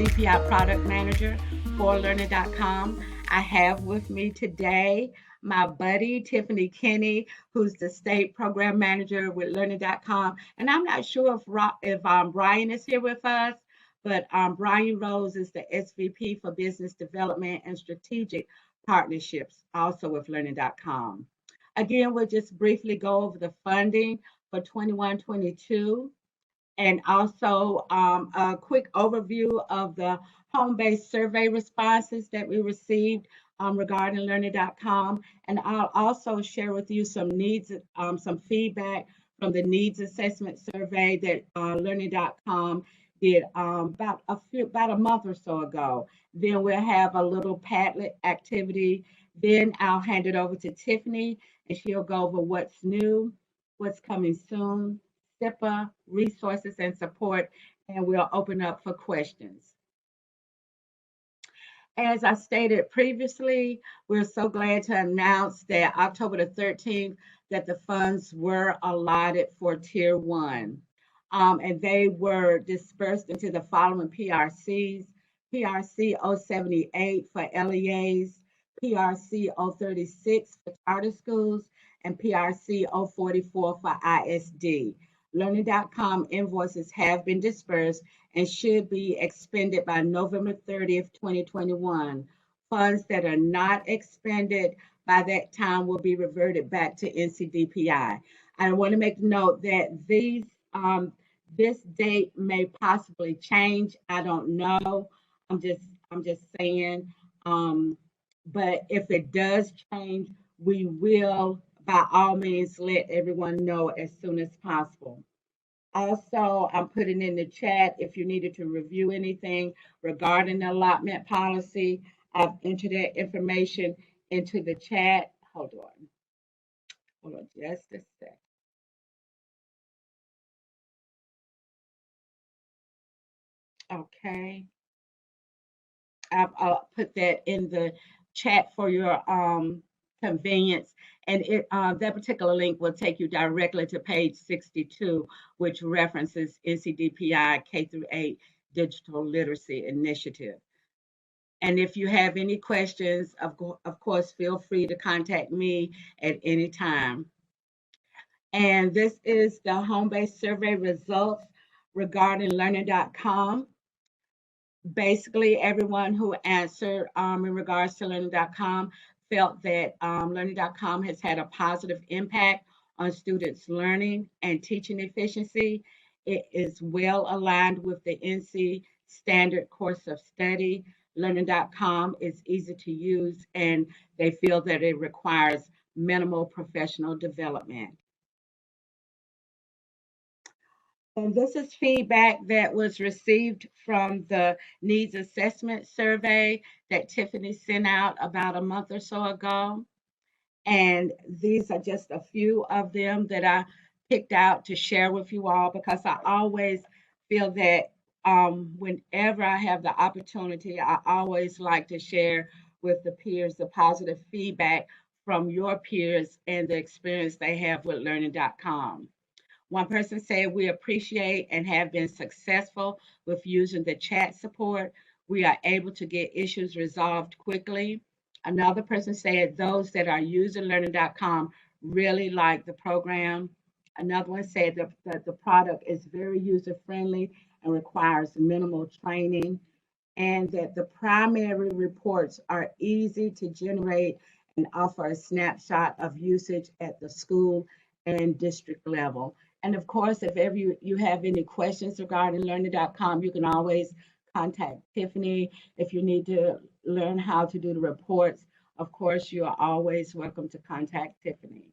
NCDPI Product Manager for Learning.com. I have with me today my buddy, Tiffany Kenny, who's the State Program Manager with Learning.com. And I'm not sure if Brian is here with us, but Brian Rose is the SVP for Business Development and Strategic Partnerships, also with Learning.com. Again, we'll just briefly go over the funding for 21-22 and also a quick overview of the home-based survey responses that we received regarding Learning.com. And I'll also share with you some needs, some feedback from the needs assessment survey that Learning.com did about a month or so ago. Then we'll have a little Padlet activity. Then I'll hand it over to Tiffany, and she'll go over what's new, what's coming soon, SIPA, resources and support, and we'll open up for questions. As I stated previously, we're so glad to announce that October the 13th, that the funds were allotted for Tier 1. And they were dispersed into the following PRCs: PRC 078 for LEAs, PRC 036 for charter schools, and PRC 044 for ISD. Learning.com invoices have been dispersed and should be expended by November 30th, 2021. Funds that are not expended by that time will be reverted back to NCDPI. I want to make note that this date may possibly change. I don't know. I'm just saying. But if it does change, we will by all means let everyone know as soon as possible. Also, I'm putting in the chat if you needed to review anything regarding the allotment policy. I've entered that information into the chat. Hold on just a sec. Okay. I'll put that in the chat for your convenience, and that particular link will take you directly to page 62, which references NCDPI K-8 Digital Literacy Initiative. And if you have any questions, of course, feel free to contact me at any time. And this is the home-based survey results regarding Learning.com. Basically, everyone who answered in regards to Learning.com felt that Learning.com has had a positive impact on students' learning and teaching efficiency. It is well aligned with the NC standard course of study. Learning.com is easy to use, and they feel that it requires minimal professional development. And this is feedback that was received from the needs assessment survey that Tiffany sent out about a month or so ago. And these are just a few of them that I picked out to share with you all, because I always feel that whenever I have the opportunity, I always like to share with the peers the positive feedback from your peers and the experience they have with Learning.com. One person said, "We appreciate and have been successful with using the chat support. We are able to get issues resolved quickly." Another person said, "Those that are using Learning.com really like the program." Another one said that the product is very user-friendly and requires minimal training, and that the primary reports are easy to generate and offer a snapshot of usage at the school and district level. And of course, if ever you have any questions regarding Learning.com, you can always contact Tiffany. If you need to learn how to do the reports, of course, you are always welcome to contact Tiffany.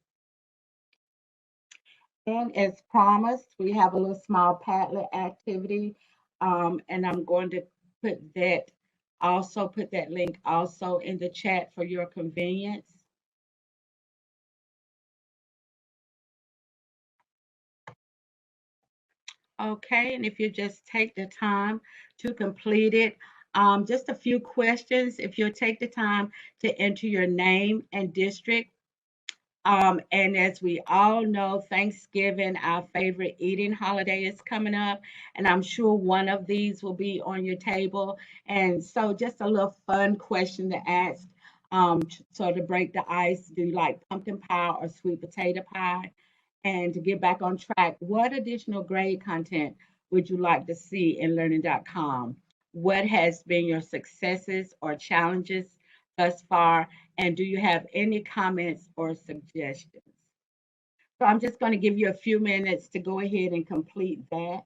And as promised, we have a little small Padlet activity, and I'm going to put that link also in the chat for your convenience. Okay, and if you just take the time to complete it, just a few questions. If you'll take the time to enter your name and district, And as we all know, Thanksgiving, our favorite eating holiday, is coming up. And I'm sure one of these will be on your table. And so, just a little fun question to ask. So, to break the ice, do you like pumpkin pie or sweet potato pie? And to get back on track, what additional grade content would you like to see in learning.com? What has been your successes or challenges thus far? And do you have any comments or suggestions? So I'm just going to give you a few minutes to go ahead and complete that,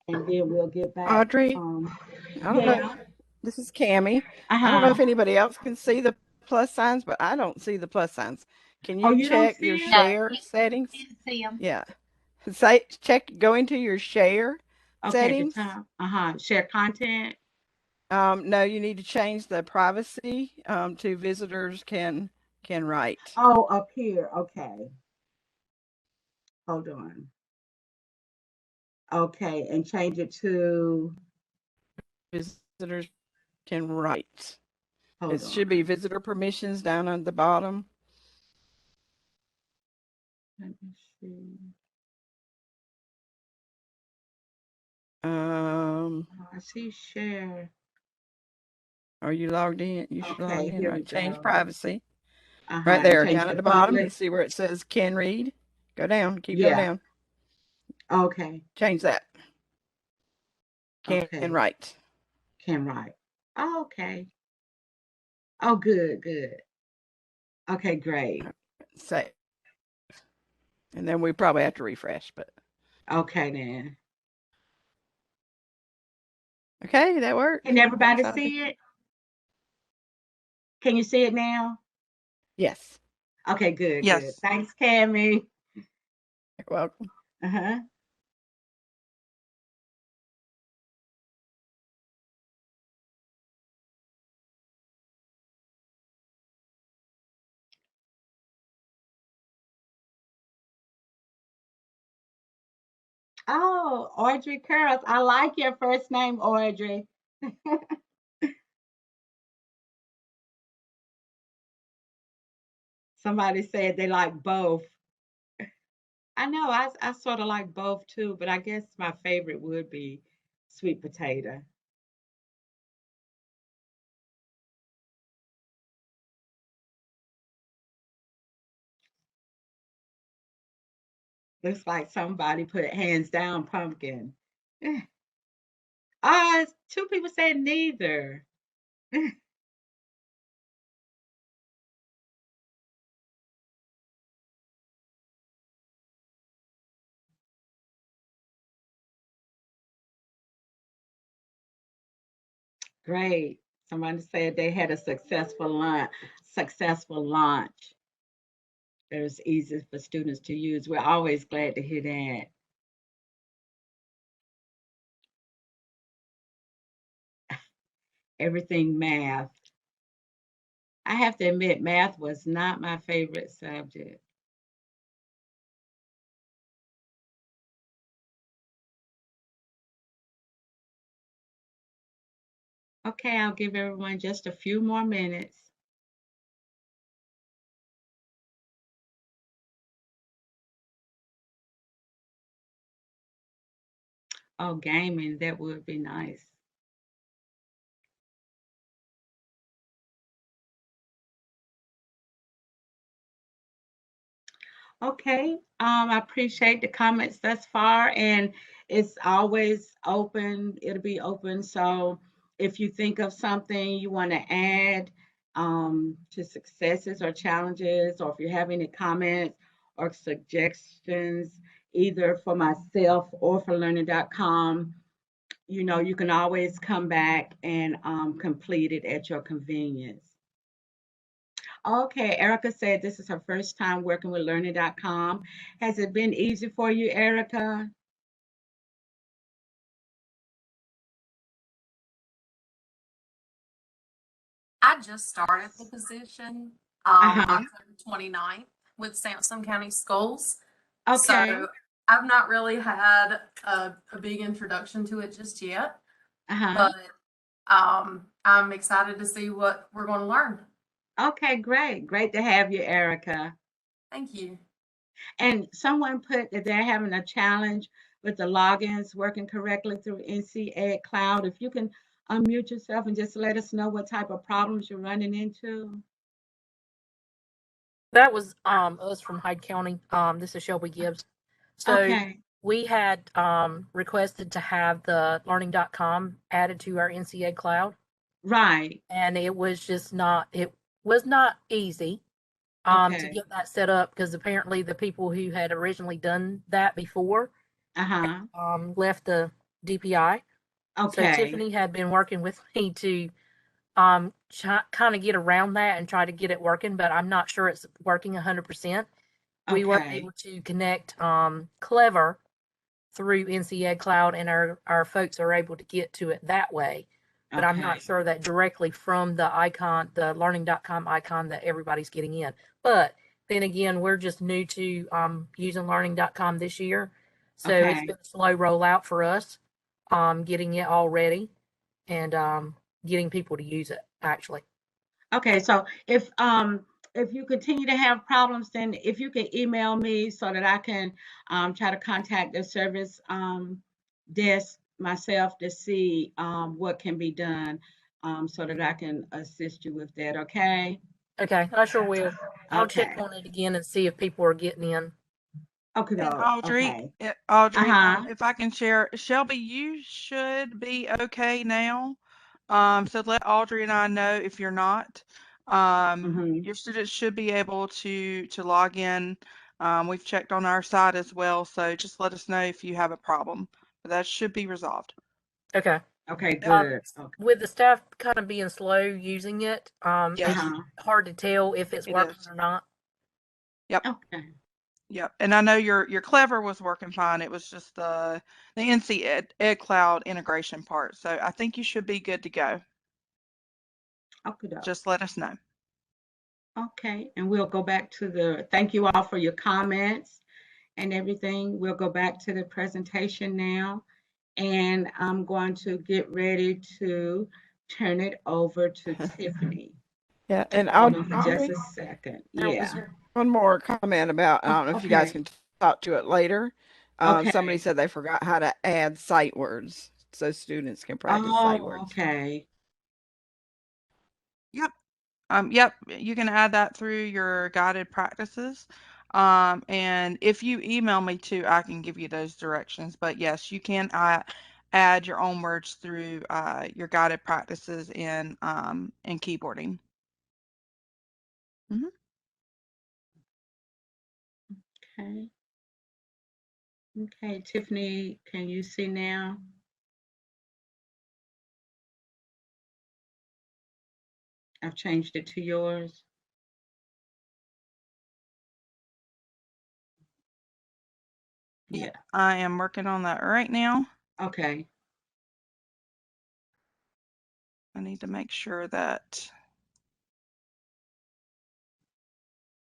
and then we'll get back. Audrey, I don't know. Yeah. This is Cammy. I don't know Uh-huh. if anybody else can see the plus signs, but I don't see the plus signs. Can Oh, you you don't check your see it? No, share settings? didn't see them. Yeah. Say check go into your share Okay, at the settings. top. Uh-huh. Share content. No, you need to change the privacy to visitors can write. Oh, up here. Okay. Hold on. Okay, and change it to, Visitors can write. It hold should be on. visitor permissions down on the bottom. Let me see. Oh, I see share. Are you logged in? You should log Okay, in, here we right? Change go. privacy. Uh-huh. Right And there, change down it at to the bottom. You public. see where it says can read? Go down, keep going Yeah. down. Okay. Change that. Can Okay. write. Can write. Oh, okay. Oh, good, good. Okay, great. Save. And then we probably have to refresh, but Okay, then. okay, that worked. Can Thanks, everybody Audrey. see it? Can you see it now? Yes, Okay, good, good. Yes. Thanks, Cammy. you're welcome. Uh-huh. Oh, Audrey Curls. I like your first name, Audrey. Somebody said they like both. I know, I sort of like both too, but I guess my favorite would be sweet potato. Looks like somebody put hands down pumpkin. Two people said neither. Great. Somebody said they had a successful lunch. Successful launch. It was easy for students to use. We're always glad to hear that. Everything math. I have to admit, math was not my favorite subject. Okay, I'll give everyone just a few more minutes. Oh, gaming, that would be nice. Okay, I appreciate the comments thus far, and it's always open. It'll be open. So if you think of something you want to add to successes or challenges, or if you have any comments or suggestions, either for myself or for learning.com, you can always come back and complete it at your convenience. Okay, Erica said this is her first time working with learning.com. Has it been easy for you, Erica? I just started the position Uh-huh. October 29th with Sampson County Schools. Okay. So I've not really had a big introduction to it just yet, Uh-huh. but I'm excited to see what we're going to learn. Okay, great. Great to have you, Erica. Thank you. And someone put that they're having a challenge with the logins working correctly through NC Cloud. If you can unmute yourself and just let us know what type of problems you're running into. That was us from Hyde County. This is Shelby Gibbs. So Okay, we had requested to have the learning.com added to our NCA cloud, right. and it was just not easy to Okay. get that set up, because apparently the people who had originally done that before Uh-huh. left the DPI. So Okay. Tiffany had been working with me to kind of get around that and try to get it working, but I'm not sure it's working 100%. We were Okay. able to connect Clever through NCA Cloud, and our folks are able to get to it that way. But I'm not Okay. sure that directly from the icon, the learning.com icon, that everybody's getting in. But then again, we're just new to using learning.com this year. So it's Okay. been a slow rollout for us, getting it all ready and getting people to use it actually. Okay. So if you continue to have problems, then if you can email me so that I can try to contact the service desk myself to see what can be done so that I can assist you with that. Okay. Okay, I sure will. I'll check Okay. on it again and see if people are getting in. Okay. And Audrey, Okay. Audrey, Uh-huh. if I can share, Shelby, you should be okay now. So let Audrey and I know if you're not. Mm-hmm. Your students should be able to log in. We've checked on our side as well, so just let us know if you have a problem. But that should be resolved. Okay. Okay, Um, good. Okay. with the staff kind of being slow using it, it's Yes, Uh-huh. hard to tell if it's it working is. or not. Yep, Okay. yep. And I know your Clever was working fine. It was just the NC Ed Cloud integration part. So I think you should be good to go. Okay. Just let us know. Okay. And we'll go back to thank you all for your comments and everything. We'll go back to the presentation now. And I'm going to get ready to turn it over to Tiffany. Yeah, and Hold on for just Audrey, a second. There Yeah. was one more comment about, I don't know if you guys Okay. can talk to it later. Somebody Okay. said they forgot how to add sight words so students can practice sight Oh, words. okay. Yep. Yep, you can add that through your guided practices. And if you email me too, I can give you those directions. But yes, you can add your own words through your guided practices in keyboarding. Mhm. Okay. Okay. Tiffany, can you see now? I've changed it to yours. Yep, Yeah. I am working on that right now. Okay. I need to make sure that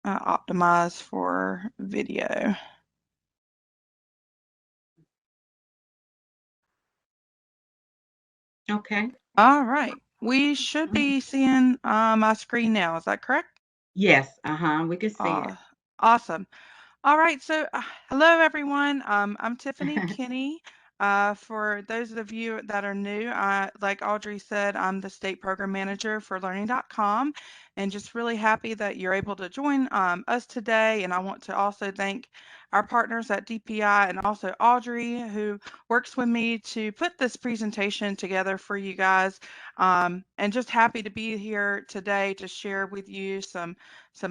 I optimize for video. Okay. All right. We should be seeing my screen now. Is that correct? Yes. Uh-huh. We can see it. Awesome. All right, so hello everyone. I'm Tiffany Kinney. For those of you that are new, like Audrey said, I'm the state program manager for learning.com, and just really happy that you're able to join us today. And I want to also thank our partners at DPI and also Audrey, who works with me to put this presentation together for you guys. And just happy to be here today to share with you some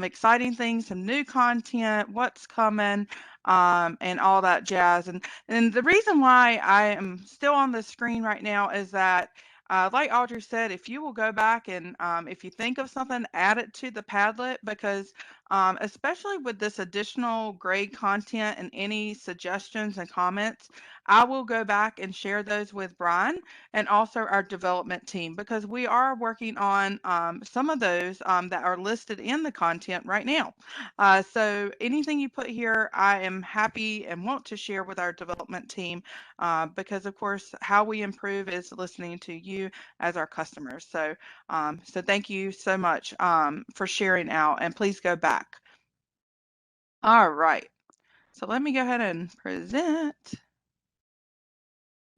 exciting things, some new content, what's coming, and all that jazz. And the reason why I am still on the screen right now is that, like Audrey said, if you will go back and if you think of something, add it to the Padlet, because especially with this additional grade content and any suggestions and comments, I will go back and share those with Brian and also our development team, because we are working on some of those that are listed in the content right now. So anything you put here, I am happy and want to share with our development team, because of course, how we improve is listening to you as our customers. So thank you so much for sharing out, and please go back. All right. So let me go ahead and present.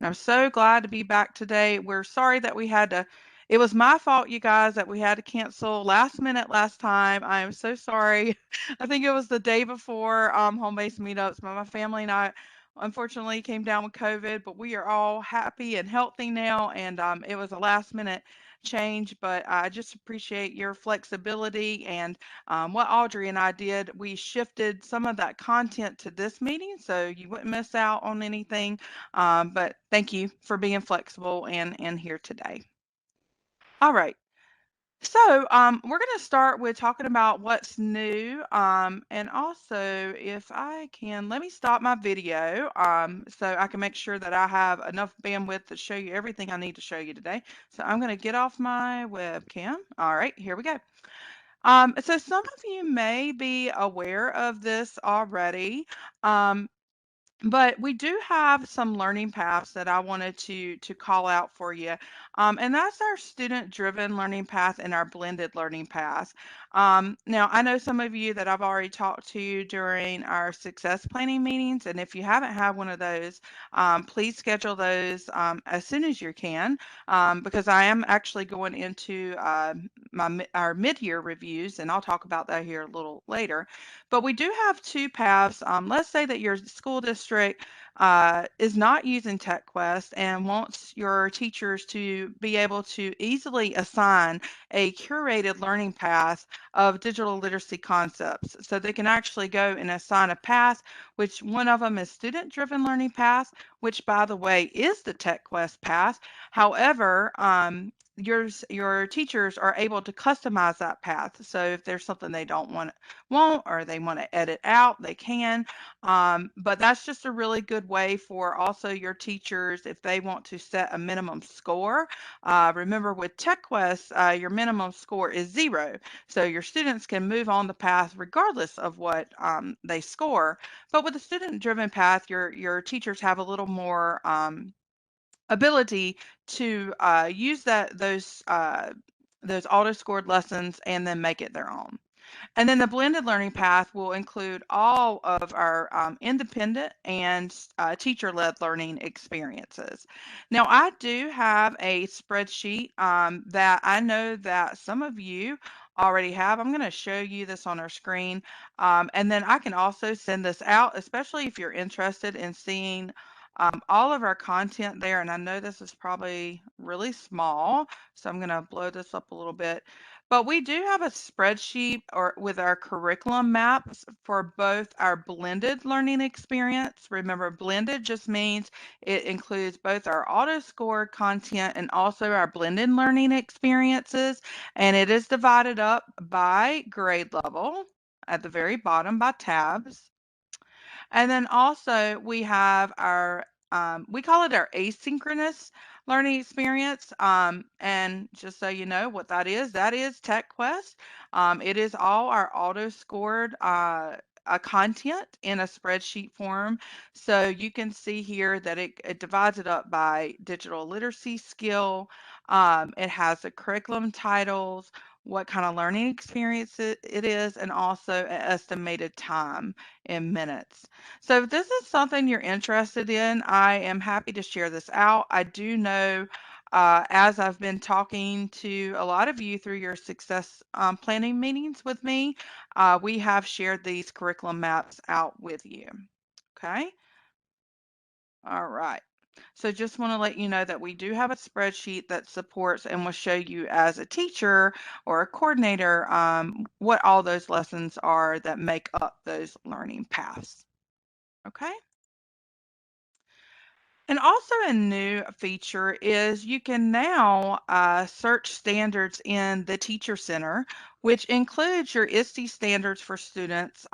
I'm so glad to be back today. We're sorry that we had to, it was my fault, you guys, that we had to cancel last minute last time. I am so sorry. I think it was the day before home-based meetups, but my family and I unfortunately came down with COVID, but we are all happy and healthy now, and it was a last minute change, but I just appreciate your flexibility and what Audrey and I did. We shifted some of that content to this meeting so you wouldn't miss out on anything. But thank you for being flexible and here today. All right. So we're going to start with talking about what's new. And also, if I can, let me stop my video so I can make sure that I have enough bandwidth to show you everything I need to show you today. So I'm going to get off my webcam. All right, here we go. So some of you may be aware of this already. But we do have some learning paths that I wanted to call out for you. And that's our student-driven learning path and our blended learning path. Now, I know some of you that I've already talked to during our success planning meetings, and if you haven't had one of those, please schedule those as soon as you can, because I am actually going into our mid-year reviews, and I'll talk about that here a little later. But we do have two paths. Let's say that your school district is not using TechQuest and wants your teachers to be able to easily assign a curated learning path of digital literacy concepts. So they can actually go and assign a path, which one of them is student-driven learning path, which by the way is the TechQuest path. However, your teachers are able to customize that path. So if there's something they don't want or they want to edit out, they can. But that's just a really good way for also your teachers if they want to set a minimum score. Remember with TechQuest, your minimum score is 0. So your students can move on the path regardless of what they score. But with a student-driven path, your teachers have a little more ability to use those auto-scored lessons and then make it their own. And then the blended learning path will include all of our independent and teacher-led learning experiences. Now, I do have a spreadsheet that I know that some of you already have. I'm going to show you this on our screen. And then I can also send this out, especially if you're interested in seeing all of our content there. And I know this is probably really small, so I'm going to blow this up a little bit. But we do have a spreadsheet with our curriculum maps for both our blended learning experience. Remember, blended just means it includes both our auto-scored content and also our blended learning experiences. And it is divided up by grade level at the very bottom by tabs. And then also we have our, we call it our asynchronous learning experience. And just so you know what that is TechQuest. It is all our auto-scored content in a spreadsheet form. So you can see here that it divides it up by digital literacy skill. It has the curriculum titles, what kind of learning experience it is, and also an estimated time in minutes. So if this is something you're interested in, I am happy to share this out. I do know, as I've been talking to a lot of you through your success planning meetings with me, we have shared these curriculum maps out with you. Okay. All right. So just want to let you know that we do have a spreadsheet that supports and will show you as a teacher or a coordinator what all those lessons are that make up those learning paths. Okay. And also a new feature is you can now search standards in the Teacher Center, which includes your ISTE standards for students,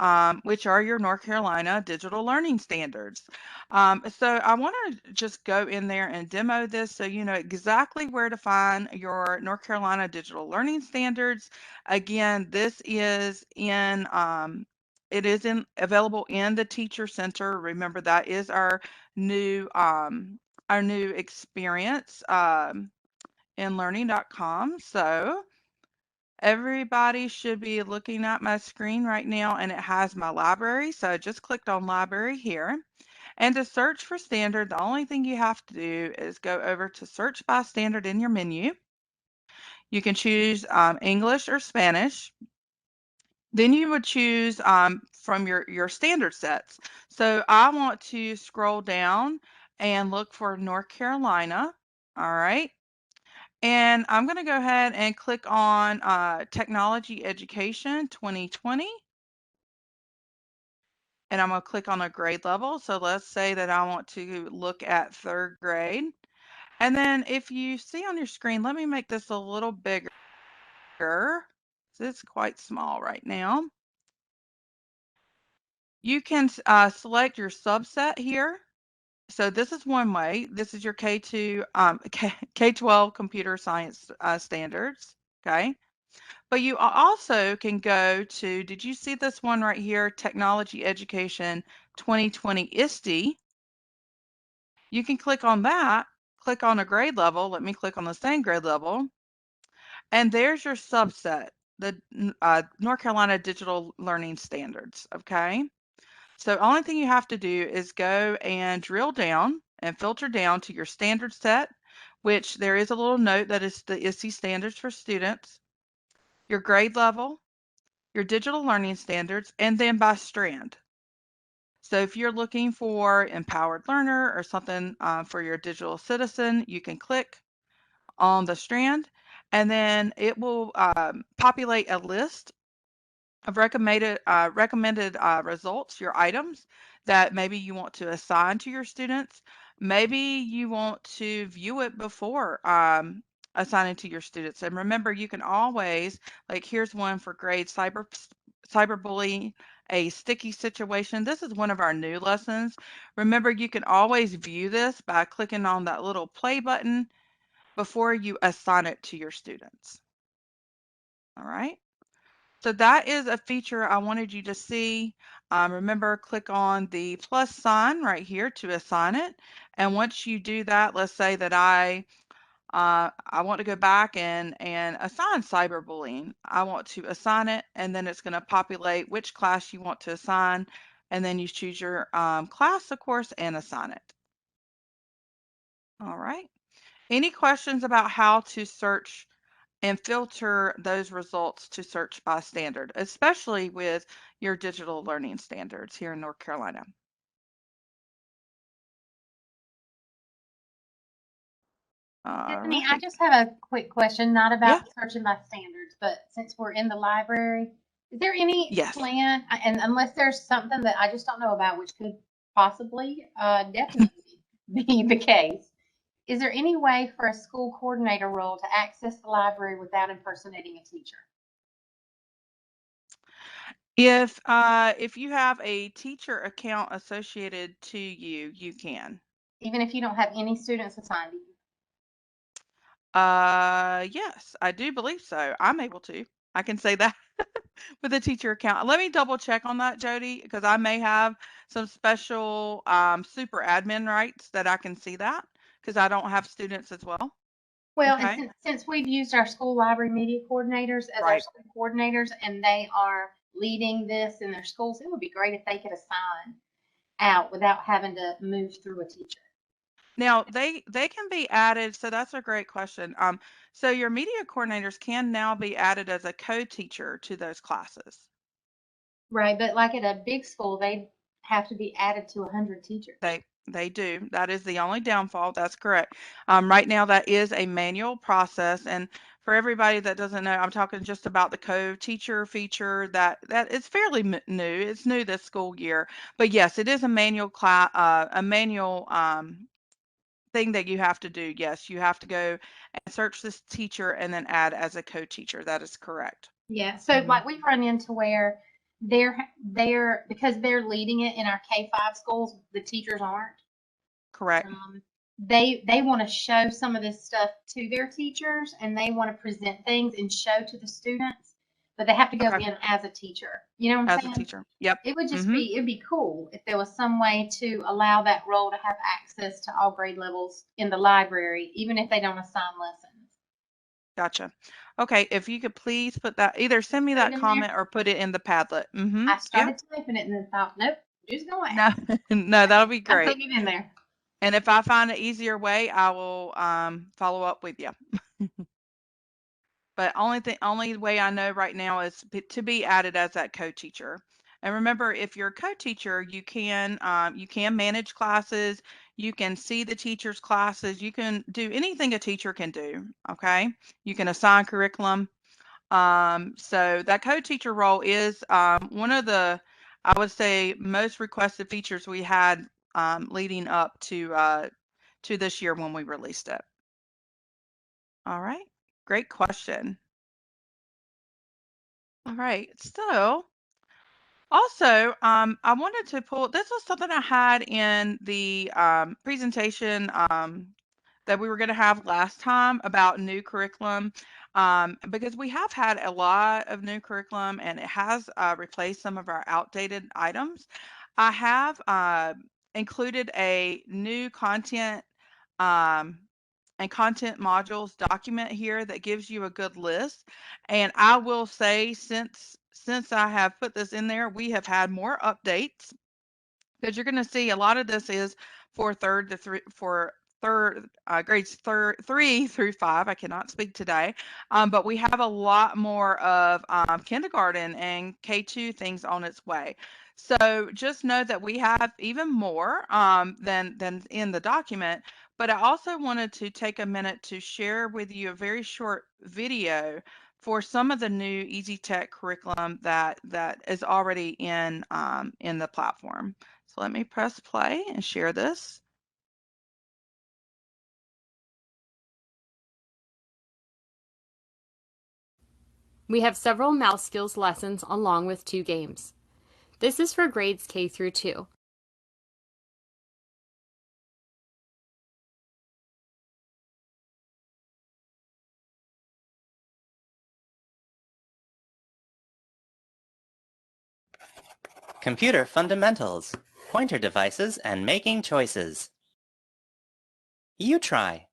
which are your North Carolina digital learning standards. So I want to just go in there and demo this so you know exactly where to find your North Carolina digital learning standards. Again, this is in available in the Teacher Center. Remember, that is our new experience in learning.com. So Everybody should be looking at my screen right now, and it has my library. So I just clicked on library here. And to search for standard, the only thing you have to do is go over to search by standard in your menu. You can choose English or Spanish. Then you would choose from your standard sets. So I want to scroll down and look for North Carolina. All right. And I'm going to go ahead and click on Technology Education 2020. And I'm going to click on a grade level. So let's say that I want to look at 3rd grade. And then if you see on your screen, let me make this a little bigger. It's quite small right now. You can select your subset here. So this is one way. This is your K2, K-12 computer science standards. Okay. But you also can go to, did you see this one right here? Technology Education 2020 ISTE. You can click on that, click on a grade level. Let me click on the same grade level. And there's your subset, the North Carolina Digital Learning Standards. Okay. So only thing you have to do is go and drill down and filter down to your standard set, which there is a little note that is the ISTE standards for students, your grade level, your digital learning standards, and then by strand. So if you're looking for empowered learner or something for your digital citizen, you can click on the strand, and then it will populate a list of recommended results, your items that maybe you want to assign to your students. Maybe you want to view it before assigning to your students. And remember, you can always, like here's one for grade cyberbullying, a sticky situation. This is one of our new lessons. Remember, you can always view this by clicking on that little play button before you assign it to your students. All right. So that is a feature I wanted you to see. Remember, click on the plus sign right here to assign it. And once you do that, let's say that I want to go back and assign cyberbullying. I want to assign it, and then it's going to populate which class you want to assign. And then you choose your class, of course, and assign it. All right. Any questions about how to search and filter those results to search by standard, especially with your digital learning standards here in North Carolina? Tiffany, I Right. just have a quick question, not Yeah. about searching by standards, but since we're in the library, is there any Yes. plan, and unless there's something that I just don't know about, which could possibly, definitely be the case, is there any way for a school coordinator role to access the library without impersonating a teacher? If you have a teacher account associated to you, you can. Even if you don't have any students assigned to you? Yes, I do believe so. I'm able to. I can say that with a teacher account. Let me double check on that, Jody, because I may have some special super admin rights that I can see that because I don't have students as well. Well, and Okay. since we've used our school library media coordinators as our Right. school coordinators, and they are leading this in their schools, it would be great if they could assign out without having to move through a teacher. Now they can be added, so that's a great question. So your media coordinators can now be added as a co-teacher to those classes. Right, but like at a big school, they have to be added to 100 teachers. They do. That is the only downfall. That's correct. Right now, that is a manual process, and for everybody that doesn't know, I'm talking just about the co-teacher feature. That is fairly new. It's new this school year, but yes, it is a manual class, a manual thing that you have to do. Yes, you have to go and search this teacher and then add as a co-teacher. That is correct. Yeah, so like we've run into where they're because they're leading it in our K-5 schools, the teachers aren't. Correct. They want to show some of this stuff to their teachers, and they want to present things and show to the students, but they have to go Okay. in as a teacher. You know what I'm As a saying? teacher. Yep. It would just Mhm. be, it'd be cool if there was some way to allow that role to have access to all grade levels in the library, even if they don't assign lessons. Gotcha. Okay, if you could please put that, either send me Put it that in comment or put it in the Padlet. I Yeah. started typing it and then thought, nope, just go No, no, that'll be I'm great. putting it in there. And if I find an easier way, I will follow up with you. But only way I know right now is to be added as that co-teacher. And remember, if you're a co-teacher, you can manage classes, you can see the teacher's classes, you can do anything a teacher can do. Okay, you can assign curriculum. So that co-teacher role is one of the, I would say, most requested features we had leading up to this year when we released it. All right, great question. All right, so also, I wanted to pull, this was something I had in the presentation that we were going to have last time about new curriculum, because we have had a lot of new curriculum and it has replaced some of our outdated items. I have included a new content um, and content modules document here that gives you a good list. And I will say, since I have put this in there, we have had more updates, because you're going to see a lot of this is for grades 3 through 5. I cannot speak today, but we have a lot more of kindergarten and K2 things on its way. So just know that we have even more than in the document. But I also wanted to take a minute to share with you a very short video for some of the new EasyTech curriculum that is already in the platform. So let me press play and share this. We have several mouse skills lessons along with 2 games. This is for grades K through 2. Computer fundamentals, pointer devices, and making choices. You try.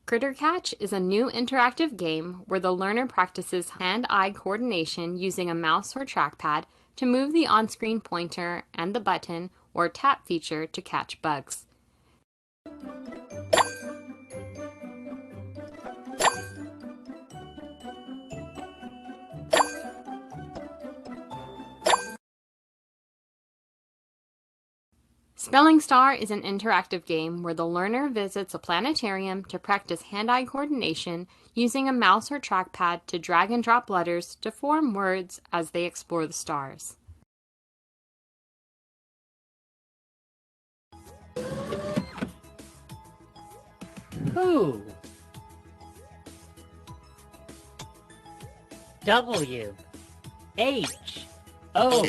Critter Catch is a new interactive game where the learner practices hand-eye coordination using a mouse or trackpad to move the on-screen pointer and the button or tap feature to catch bugs. Spelling Star is an interactive game where the learner visits a planetarium to practice hand-eye coordination using a mouse or trackpad to drag and drop letters to form words as they explore the stars. Who? W H O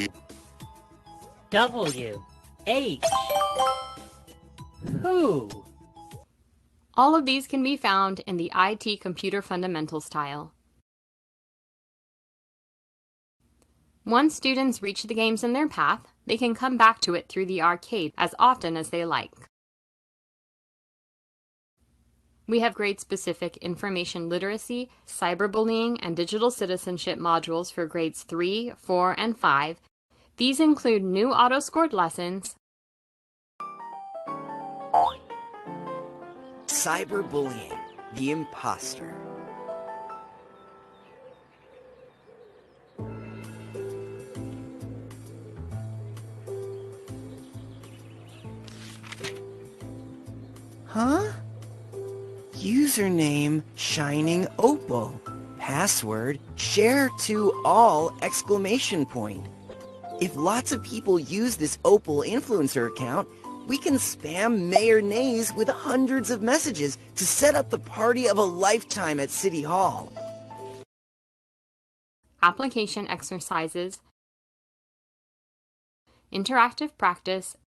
W H. Who? All of these can be found in the IT Computer Fundamentals tile. Once students reach the games in their path, they can come back to it through the arcade as often as they like. We have grade-specific information literacy, cyberbullying, and digital citizenship modules for grades 3, 4, and 5. These include new auto-scored lessons, Cyberbullying, the imposter. Huh? Username Shining Opal. Password share to all exclamation point. If lots of people use this Opal influencer account, we can spam Mayor Nays with hundreds of messages to set up the party of a lifetime at City Hall. application exercises, interactive practice,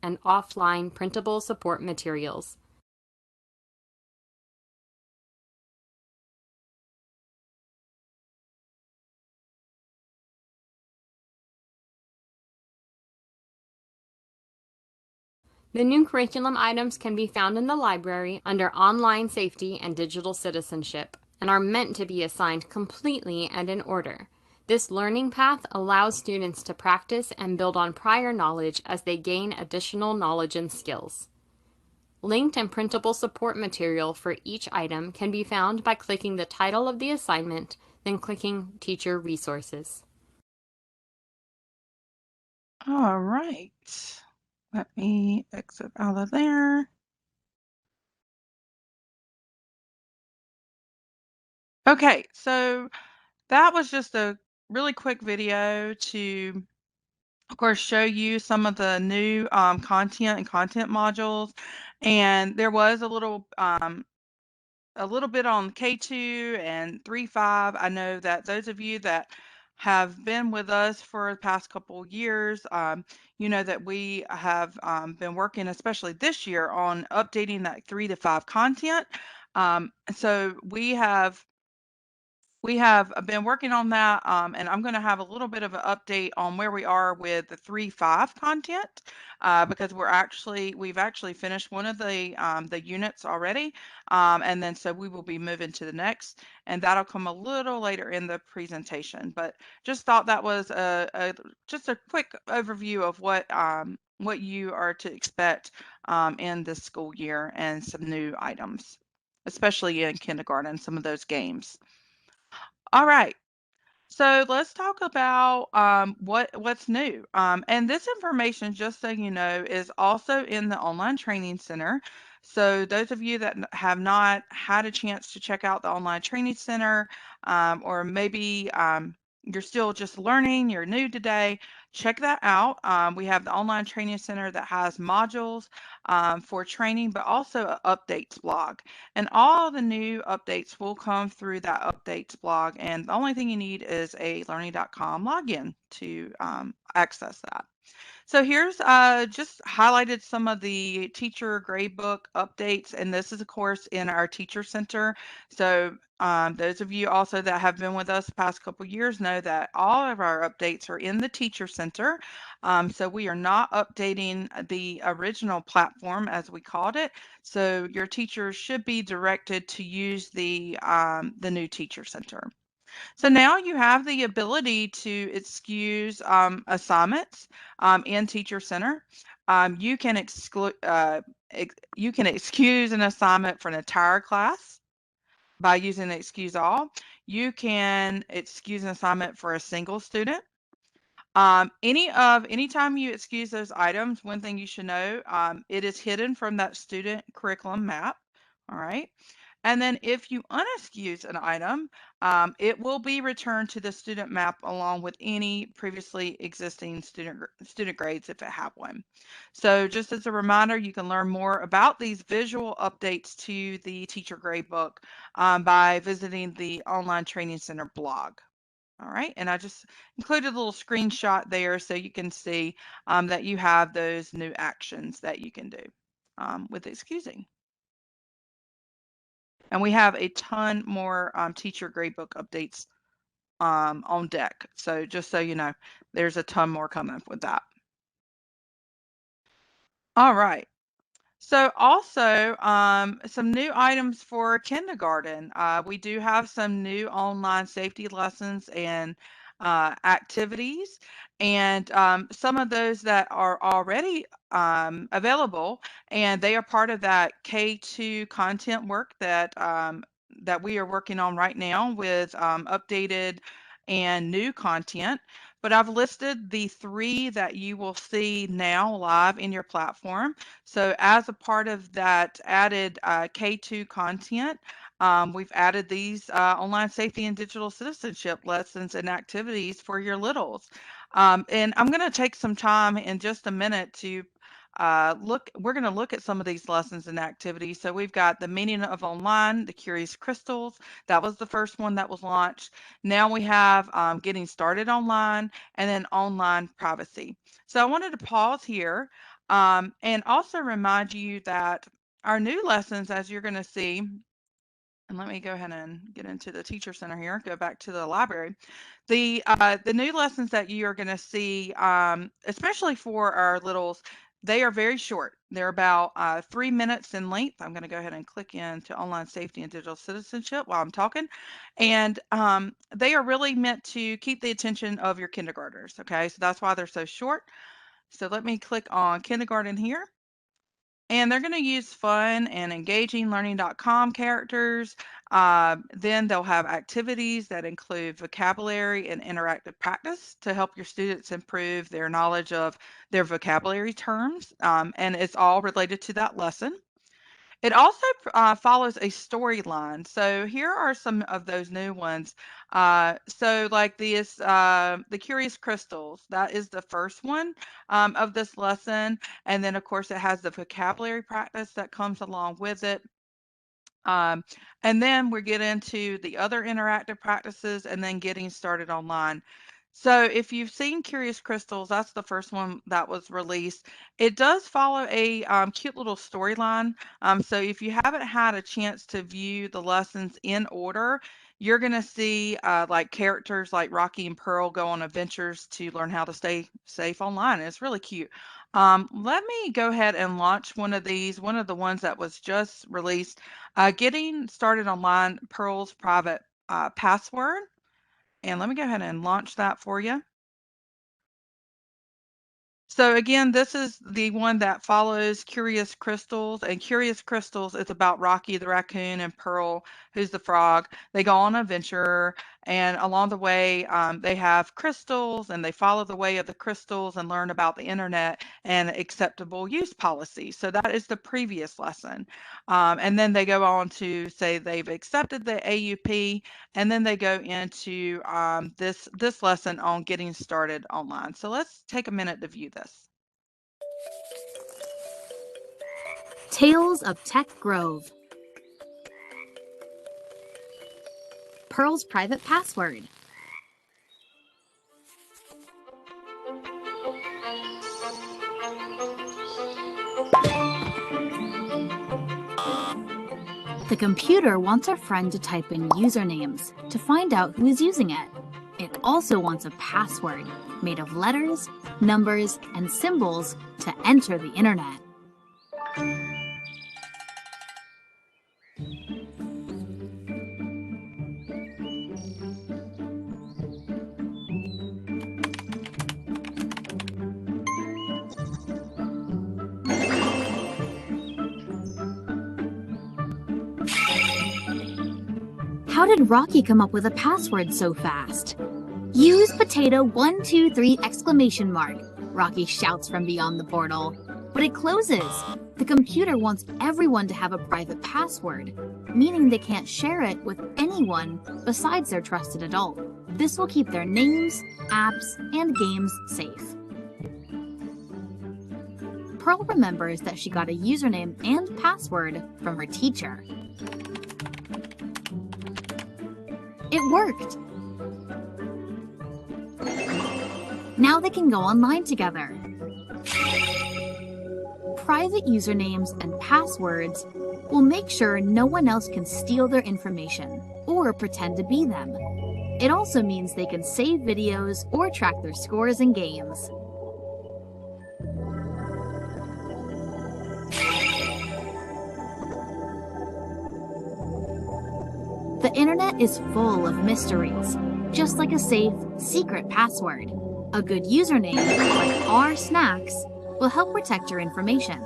and offline printable support materials. The new curriculum items can be found in the library under Online Safety and Digital Citizenship and are meant to be assigned completely and in order. This learning path allows students to practice and build on prior knowledge as they gain additional knowledge and skills. Linked and printable support material for each item can be found by clicking the title of the assignment, then clicking Teacher Resources. All right. Let me exit out of there. Okay, so that was just a really quick video to, of course, show you some of the new content and content modules. And there was a little bit on K2 and 3.5. I know that those of you that have been with us for the past couple of years, you know that we have been working, especially this year, on updating that 3 to 5 content. So we have been working on that, and I'm going to have a little bit of an update on where we are with the 3.5 content, because we've actually finished one of the units already, and then so we will be moving to the next, and that'll come a little later in the presentation. But just thought that was just a quick overview of what you are to expect in this school year and some new items, especially in kindergarten, some of those games. All right. So let's talk about what's new. And this information, just so you know, is also in the online training center. So those of you that have not had a chance to check out the online training center, or maybe you're still just learning, you're new today, check that out. We have the online training center that has modules for training, but also an updates blog. And all the new updates will come through that updates blog. And the only thing you need is a learning.com login to access that. So here's just highlighted some of the teacher gradebook updates, and this is of course in our teacher center. So those of you also that have been with us the past couple years know that all of our updates are in the teacher center. So we are not updating the original platform as we called it. So your teachers should be directed to use the new teacher center. So now you have the ability to excuse assignments in Teacher Center. You can you can excuse an assignment for an entire class by using excuse all. You can excuse an assignment for a single student. Anytime you excuse those items, one thing you should know, it is hidden from that student curriculum map. All right. And then if you unexcuse an item, it will be returned to the student map along with any previously existing student grades if it have one. So just as a reminder, you can learn more about these visual updates to the teacher gradebook by visiting the Online Training Center blog. All right, and I just included a little screenshot there so you can see that you have those new actions that you can do with excusing. And we have a ton more teacher gradebook updates on deck. So just so you know, there's a ton more coming with that. All right. So also some new items for kindergarten. We do have some new online safety lessons and activities, and some of those that are already available, and they are part of that K2 content work that that we are working on right now with updated and new content. But I've listed the 3 that you will see now live in your platform. So as a part of that added K2 content, we've added these online safety and digital citizenship lessons and activities for your littles. And I'm going to take some time in just a minute to we're going to look at some of these lessons and activities. So we've got the meaning of online, the curious crystals. That was the first one that was launched. Now we have getting started online, and then online privacy. So I wanted to pause here and also remind you that our new lessons, as you're going to see, and let me go ahead and get into the teacher center here, go back to the library. The new lessons that you are going to see, especially for our littles, They are very short. They're about 3 minutes in length. I'm going to go ahead and click into online safety and digital citizenship while I'm talking. And they are really meant to keep the attention of your kindergartners. Okay, so that's why they're so short. So let me click on kindergarten here. And they're going to use fun and engaging learning.com characters. Then they'll have activities that include vocabulary and interactive practice to help your students improve their knowledge of their vocabulary terms. And it's all related to that lesson. It also follows a storyline. So here are some of those new ones. So like this, the Curious Crystals, that is the first one of this lesson. And then of course it has the vocabulary practice that comes along with it. And then we get into the other interactive practices and then getting started online. So if you've seen Curious Crystals, that's the first one that was released. It does follow a cute little storyline. So if you haven't had a chance to view the lessons in order, you're going to see like characters like Rocky and Pearl go on adventures to learn how to stay safe online. It's really cute. Let me go ahead and launch one of these, one of the ones that was just released. Getting started online, Pearl's private password. And let me go ahead and launch that for you. So again, this is the one that follows Curious Crystals, and Curious Crystals is about Rocky the raccoon and Pearl, who's the frog. They go on an adventure, and along the way, they have crystals, and they follow the way of the crystals and learn about the internet and acceptable use policy. So that is the previous lesson. And then they go on to say they've accepted the AUP, and then they go into this lesson on getting started online. So let's take a minute to view this. Tales of Tech Grove. Pearl's private password. The computer wants our friend to type in usernames to find out who is using it. It also wants a password made of letters, numbers, and symbols to enter the internet. How did Rocky come up with a password so fast? Use potato 123 exclamation mark, Rocky shouts from beyond the portal. But it closes. The computer wants everyone to have a private password, meaning they can't share it with anyone besides their trusted adult. This will keep their names, apps, and games safe. Pearl remembers that she got a username and password from her teacher. It worked! Now they can go online together. Private usernames and passwords will make sure no one else can steal their information or pretend to be them. It also means they can save videos or track their scores in games. The internet is full of mysteries, just like a safe, secret password. A good username, like rsnacks, will help protect your information.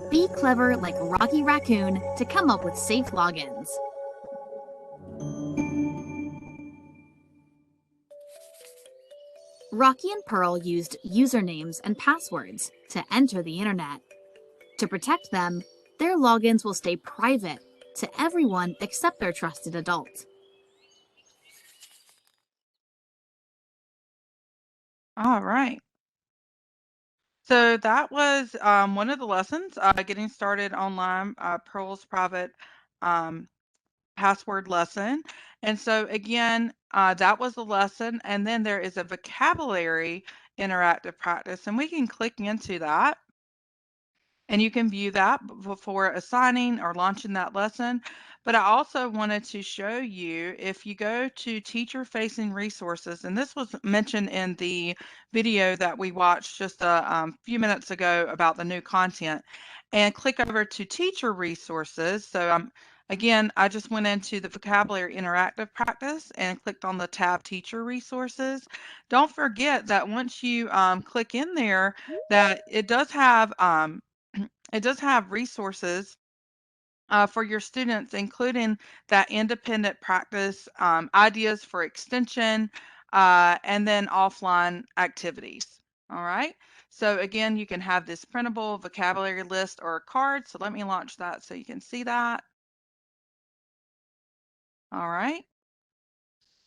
Be clever like Rocky Raccoon to come up with safe logins. Rocky and Pearl used usernames and passwords to enter the internet. To protect them, their logins will stay private to everyone except their trusted adult. All right. So that was one of the lessons, getting started online, Pearl's private password lesson. And so again, that was the lesson. And then there is a vocabulary interactive practice, and we can click into that. And you can view that before assigning or launching that lesson. But I also wanted to show you, if you go to teacher-facing resources, and this was mentioned in the video that we watched just a few minutes ago about the new content, and click over to teacher resources. So again, I just went into the vocabulary interactive practice and clicked on the tab teacher resources. Don't forget that once you click in there, that it does have resources for your students, including that independent practice, ideas for extension, and then offline activities. All right. So again, you can have this printable vocabulary list or a card. So let me launch that so you can see that. All right.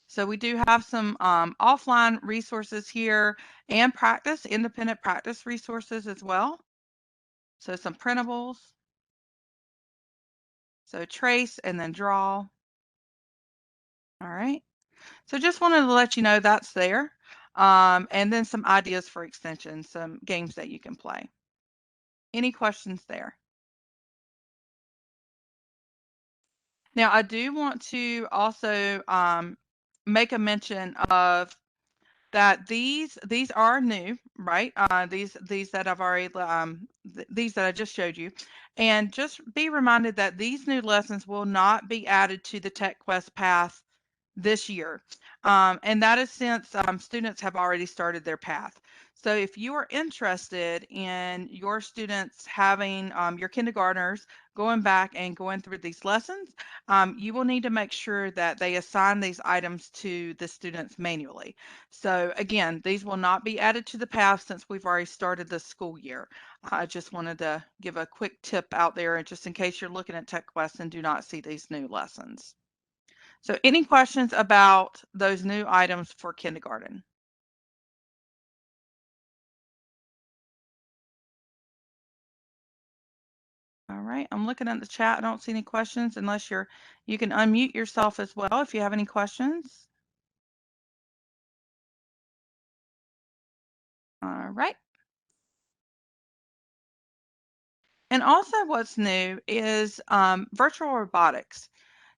So we do have some offline resources here and independent practice resources as well. So some printables. So trace and then draw. All right. So just wanted to let you know that's there. And then some ideas for extensions, some games that you can play. Any questions there? Now, I do want to also make a mention of that these are new, right? These that I've already these that I just showed you, and just be reminded that these new lessons will not be added to the TechQuest path this year. And that is since students have already started their path. So if you are interested in your students having your kindergartners going back and going through these lessons, you will need to make sure that they assign these items to the students manually. So again, these will not be added to the path since we've already started the school year. I just wanted to give a quick tip out there, just in case you're looking at TechQuest and do not see these new lessons. So any questions about those new items for kindergarten? All right, I'm looking at the chat. I don't see any questions unless you can unmute yourself as well if you have any questions. All right. And also what's new is virtual robotics.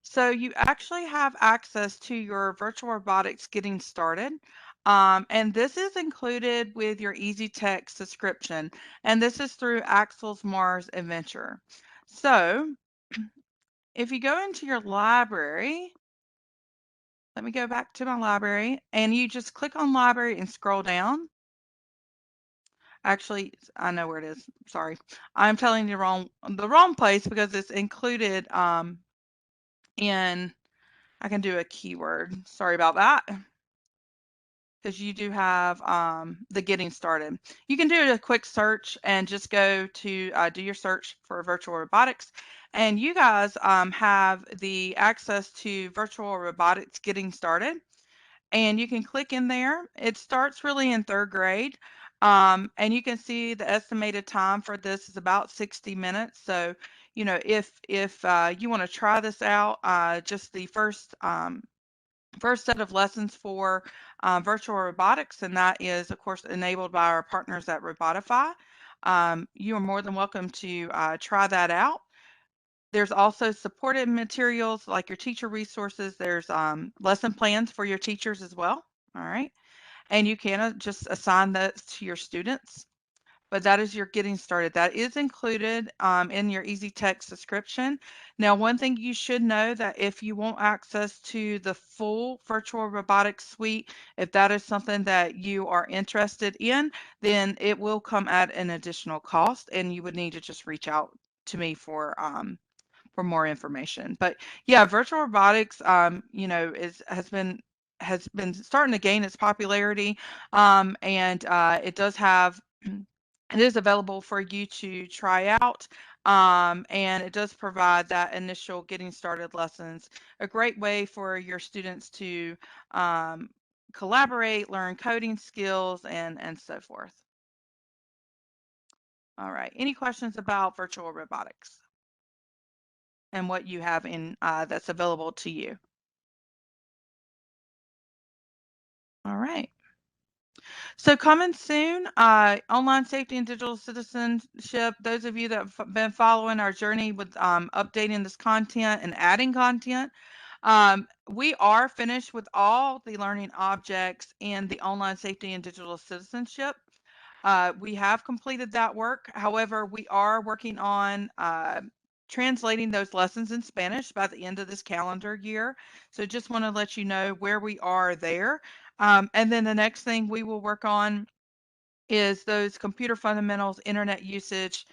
So you actually have access to your virtual robotics getting started. And this is included with your EasyTech subscription. And this is through Axel's Mars Adventure. So if you go into your library, let me go back to my library, and you just click on library and scroll down. Actually, I know where it is. Sorry. I'm telling you the wrong place because it's included in, I can do a keyword. Sorry about that. Because you do have the getting started. You can do a quick search and just go to do your search for virtual robotics. And you guys have the access to virtual robotics getting started. And you can click in there. It starts really in 3rd grade. And you can see the estimated time for this is about 60 minutes. So, you know, if you want to try this out, just the first set of lessons for virtual robotics, and that is, of course, enabled by our partners at Robotify. You are more than welcome to try that out. There's also supported materials like your teacher resources. There's lesson plans for your teachers as well. All right. And you can just assign those to your students. But that is your getting started. That is included in your EasyTech subscription. Now, one thing you should know that if you want access to the full virtual robotics suite, if that is something that you are interested in, then it will come at an additional cost, and you would need to just reach out to me for more information. But yeah, virtual robotics, you know, has been starting to gain its popularity, and it does have. It is available for you to try out, and it does provide that initial getting started lessons, a great way for your students to collaborate, learn coding skills, and so forth. All right, any questions about virtual robotics and what you have in that's available to you? All right. So coming soon, online safety and digital citizenship. Those of you that have been following our journey with updating this content and adding content, we are finished with all the learning objects in the online safety and digital citizenship. We have completed that work. However, we are working on translating those lessons in Spanish by the end of this calendar year. So just want to let you know where we are there. And then the next thing we will work on is those computer fundamentals, internet usage,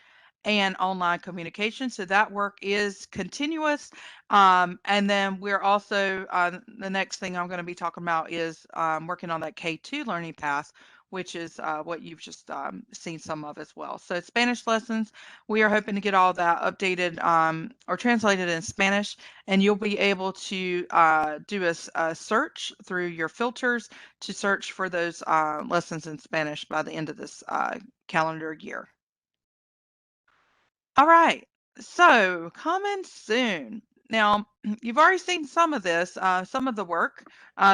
and online communication. So that work is continuous. And then we're also, the next thing I'm going to be talking about is working on that K2 learning path, which is what you've just seen some of as well. So Spanish lessons, we are hoping to get all that updated or translated in Spanish, and you'll be able to do a search through your filters to search for those lessons in Spanish by the end of this calendar year. All right, so coming soon. Now, you've already seen some of this, some of the work,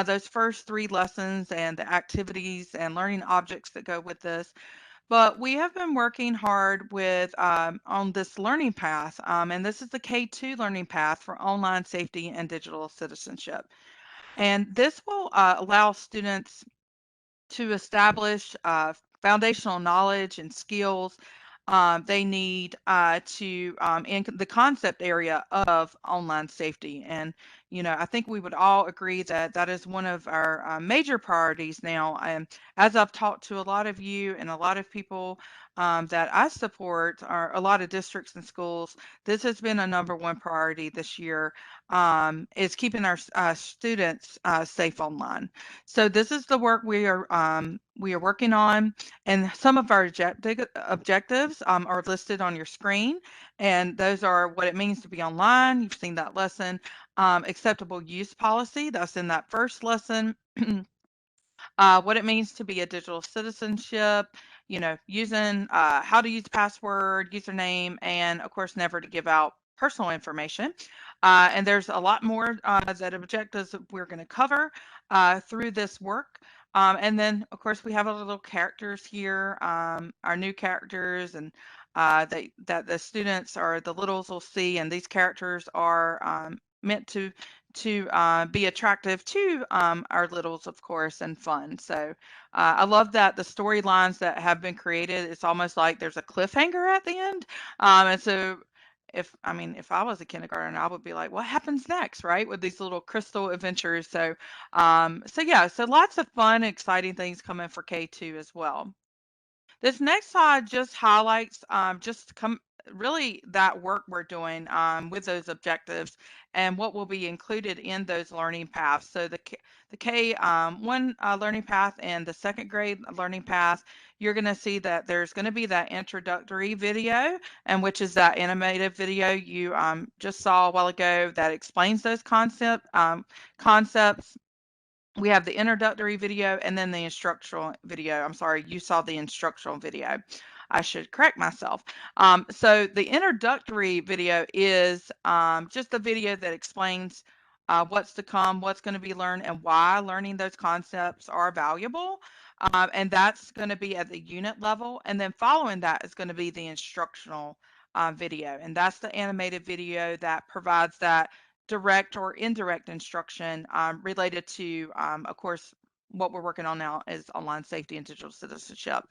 those first 3 lessons and the activities and learning objects that go with this. But we have been working hard with on this learning path, and this is the K2 learning path for online safety and digital citizenship. And this will allow students to establish foundational knowledge and skills they need to in the concept area of online safety. And I think we would all agree that that is one of our major priorities now. And as I've talked to a lot of you and a lot of people that I support, are a lot of districts and schools, this has been a #1 priority this year, is keeping our students safe online. So this is the work we are working on, and some of our objectives are listed on your screen, and those are what it means to be online. You've seen that lesson. Acceptable use policy, that's in that first lesson. What it means to be a digital citizenship, using how to use password, username, and of course, never to give out personal information. And there's a lot more that objectives that we're going to cover through this work. And then, of course, we have our little characters here, our new characters, and that the students or the littles will see. And these characters are meant to be attractive to our littles, of course, and fun. So I love that the storylines that have been created, it's almost like there's a cliffhanger at the end. And so if I was a kindergartner, I would be like, what happens next, right? With these little crystal adventures. So yeah, so lots of fun, exciting things coming for K2 as well. This next slide just highlights really that work we're doing with those objectives and what will be included in those learning paths. So the K1 learning path and the second grade learning path, you're going to see that there's going to be that introductory video, and which is that animated video you just saw a while ago that explains those concepts. We have the introductory video and then the instructional video. I'm sorry, you saw the instructional video. I should correct myself. So the introductory video is just a video that explains what's to come, what's going to be learned, and why learning those concepts are valuable. And that's going to be at the unit level. And then following that is going to be the instructional video. And that's the animated video that provides that direct or indirect instruction related to, of course, what we're working on now is online safety and digital citizenship.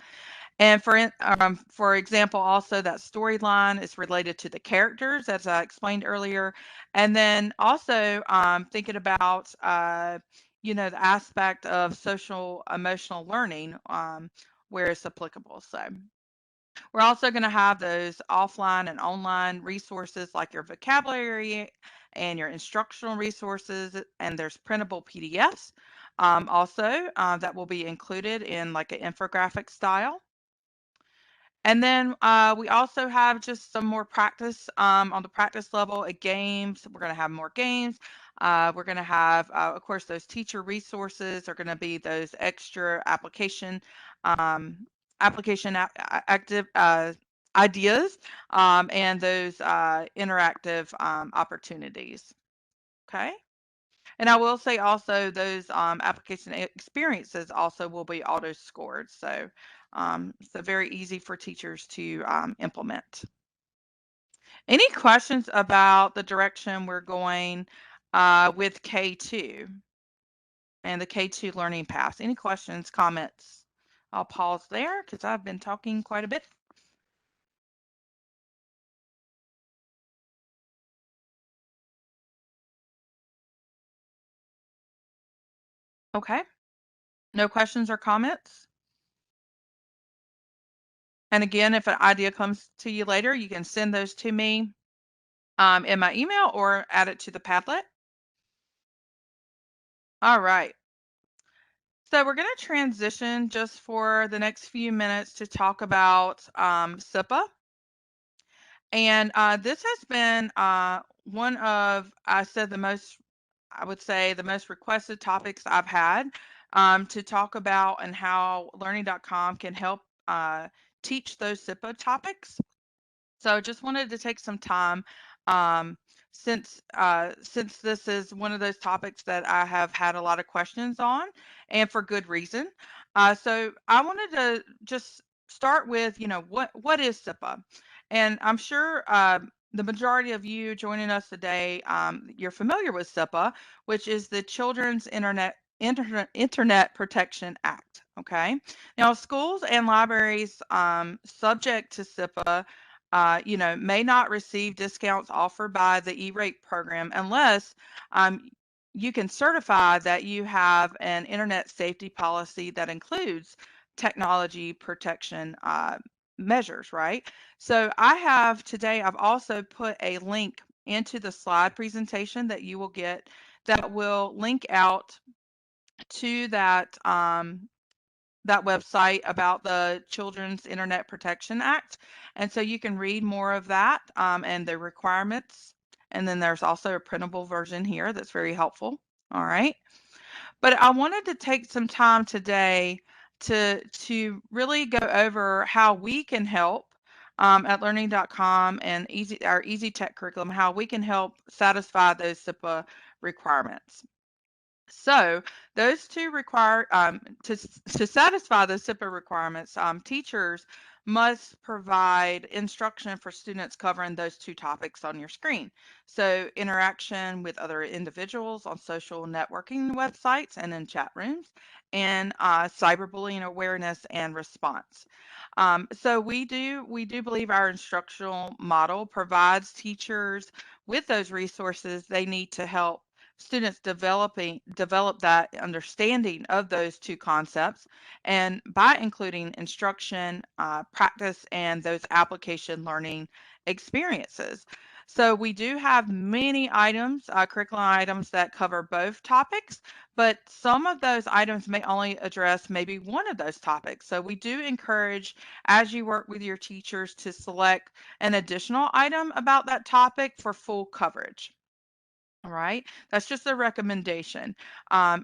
And for example, also that storyline is related to the characters, as I explained earlier. And then also thinking about, the aspect of social emotional learning where it's applicable. So we're also going to have those offline and online resources like your vocabulary and your instructional resources, and there's printable PDFs also that will be included in like an infographic style. And then we also have just some more practice on the practice level at games. We're going to have more games. We're going to have, of course, those teacher resources are going to be those extra active ideas and those interactive opportunities. Okay. And I will say also those application experiences also will be auto scored. So very easy for teachers to implement. Any questions about the direction we're going with K2 and the K2 learning paths? Any questions, comments? I'll pause there because I've been talking quite a bit. Okay. No questions or comments? And again, if an idea comes to you later, you can send those to me in my email or add it to the Padlet. All right. So we're going to transition just for the next few minutes to talk about SIPA. And this has been one of, I would say, the most requested topics I've had to talk about and how learning.com can help teach those SIPA topics. So just wanted to take some time um, since this is one of those topics that I have had a lot of questions on, and for good reason. So I wanted to just start with, what is SIPA? And I'm sure the majority of you joining us today, you're familiar with SIPA, which is the Children's Internet Protection Act. Okay. Now, schools and libraries subject to SIPA may not receive discounts offered by the E-rate program unless you can certify that you have an internet safety policy that includes technology protection measures, right? So I've also put a link into the slide presentation that you will get that will link out to that website about the Children's Internet Protection Act. And so you can read more of that and the requirements. And then there's also a printable version here that's very helpful. All right. But I wanted to take some time today to really go over how we can help at learning.com and our EasyTech Curriculum, how we can help satisfy those SIPA requirements. So those two require to satisfy the SIPA requirements, teachers must provide instruction for students covering those two topics on your screen. So interaction with other individuals on social networking websites and in chat rooms, and cyberbullying awareness and response. So we do believe our instructional model provides teachers with those resources they need to help students develop that understanding of those two concepts, and by including instruction, practice, and those application learning experiences. So we do have many items, curriculum items that cover both topics, but some of those items may only address maybe one of those topics. So we do encourage, as you work with your teachers, to select an additional item about that topic for full coverage. All right, that's just a recommendation.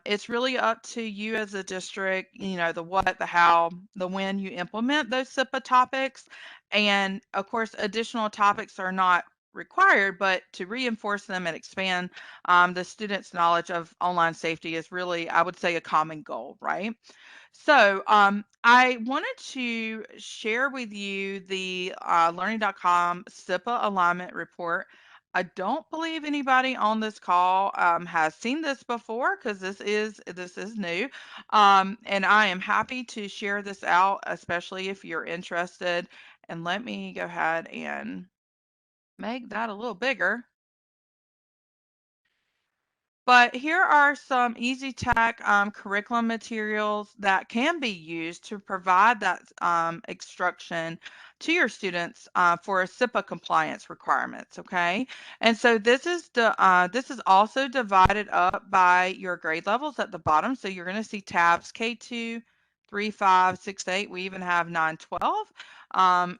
It's really up to you as a district, the what, the how, the when you implement those SIPA topics. And of course, additional topics are not required, but to reinforce them and expand the students' knowledge of online safety is really, I would say, a common goal, right? So I wanted to share with you the learning.com SIPA alignment report. I don't believe anybody on this call has seen this before because this is new, and I am happy to share this out, especially if you're interested. And let me go ahead and make that a little bigger. But here are some EasyTech curriculum materials that can be used to provide that instruction to your students for SIPA compliance requirements. Okay, and so this is also divided up by your grade levels at the bottom. So you're going to see tabs K2, 3, 5, 6, 8. We even have 9, 12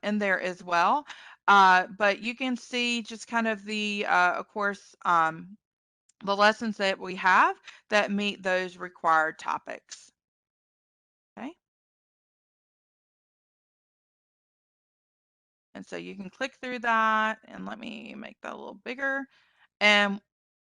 in there as well. But you can see just kind of of course, the lessons that we have that meet those required topics. Okay. And so you can click through that, and let me make that a little bigger. And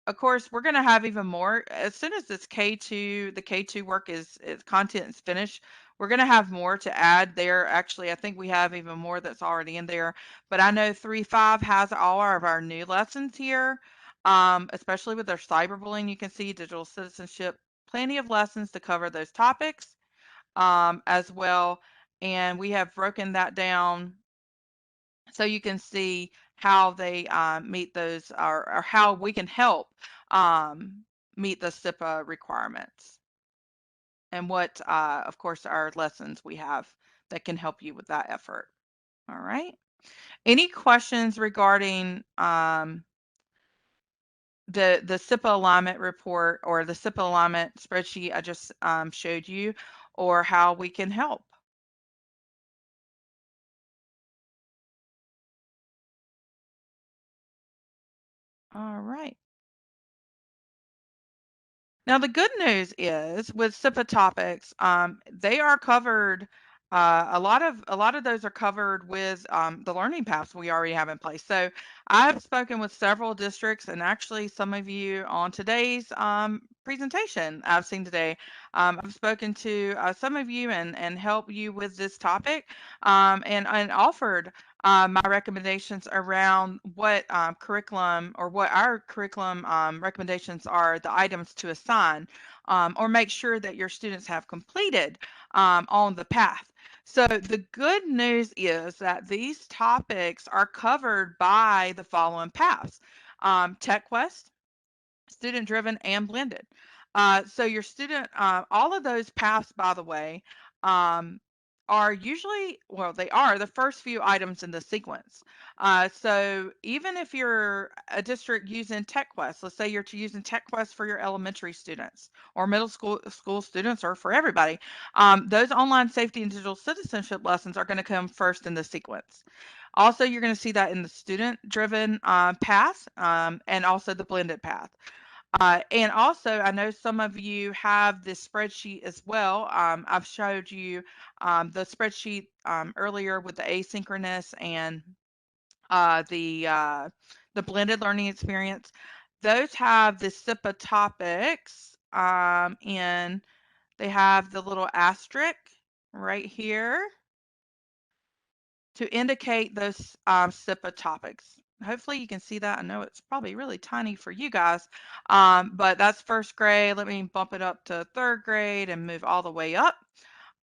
of course, we're going to have even more as soon as this K2, the K2 work is content is finished. We're going to have more to add there. Actually, I think we have even more that's already in there. But I know 3.5 has all of our new lessons here, especially with our cyberbullying. You can see digital citizenship, plenty of lessons to cover those topics as well. And we have broken that down so you can see how they meet those or how we can help meet the SIPA requirements and what, of course, our lessons we have that can help you with that effort. All right. Any questions regarding the SIPA alignment report or the SIPA alignment spreadsheet I just showed you, or how we can help? All right. Now, the good news is with SIPA topics, they are covered. A lot of those are covered with the learning paths we already have in place. So I've spoken with several districts, and actually some of you on today's presentation I've seen today. I've spoken to some of you and help you with this topic, and offered my recommendations around what curriculum or what our curriculum recommendations are, the items to assign, or make sure that your students have completed on the path. So the good news is that these topics are covered by the following paths: TechQuest, student driven, and blended. So your student, all of those paths, by the way, are usually, well, they are the first few items in the sequence. So even if you're a district using TechQuest, let's say you're using TechQuest for your elementary students or middle school students or for everybody, those online safety and digital citizenship lessons are going to come first in the sequence. Also, you're going to see that in the student-driven path and also the blended path. And also, I know some of you have this spreadsheet as well. I've showed you the spreadsheet earlier with the asynchronous and the blended learning experience. Those have the SIPA topics, and they have the little asterisk right here to indicate those SIPA topics. Hopefully you can see that. I know it's probably really tiny for you guys, but that's first grade. Let me bump it up to third grade and move all the way up.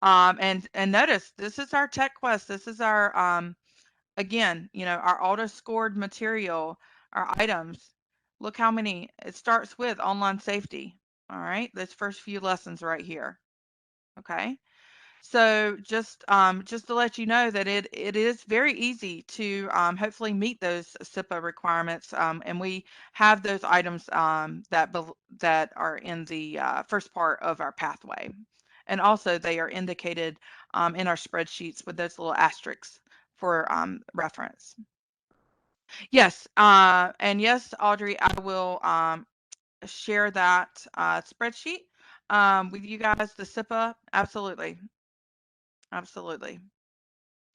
And notice this is our tech quest. This is our again, our auto scored material, our items. Look how many. It starts with online safety. All right, those first few lessons right here. Okay. So just to let you know that it is very easy to hopefully meet those SIPA requirements, and we have those items that are in the first part of our pathway, and also they are indicated in our spreadsheets with those little asterisks for reference. Yes, and yes, Audrey, I will share that spreadsheet with you guys. The SIPA, absolutely. Absolutely.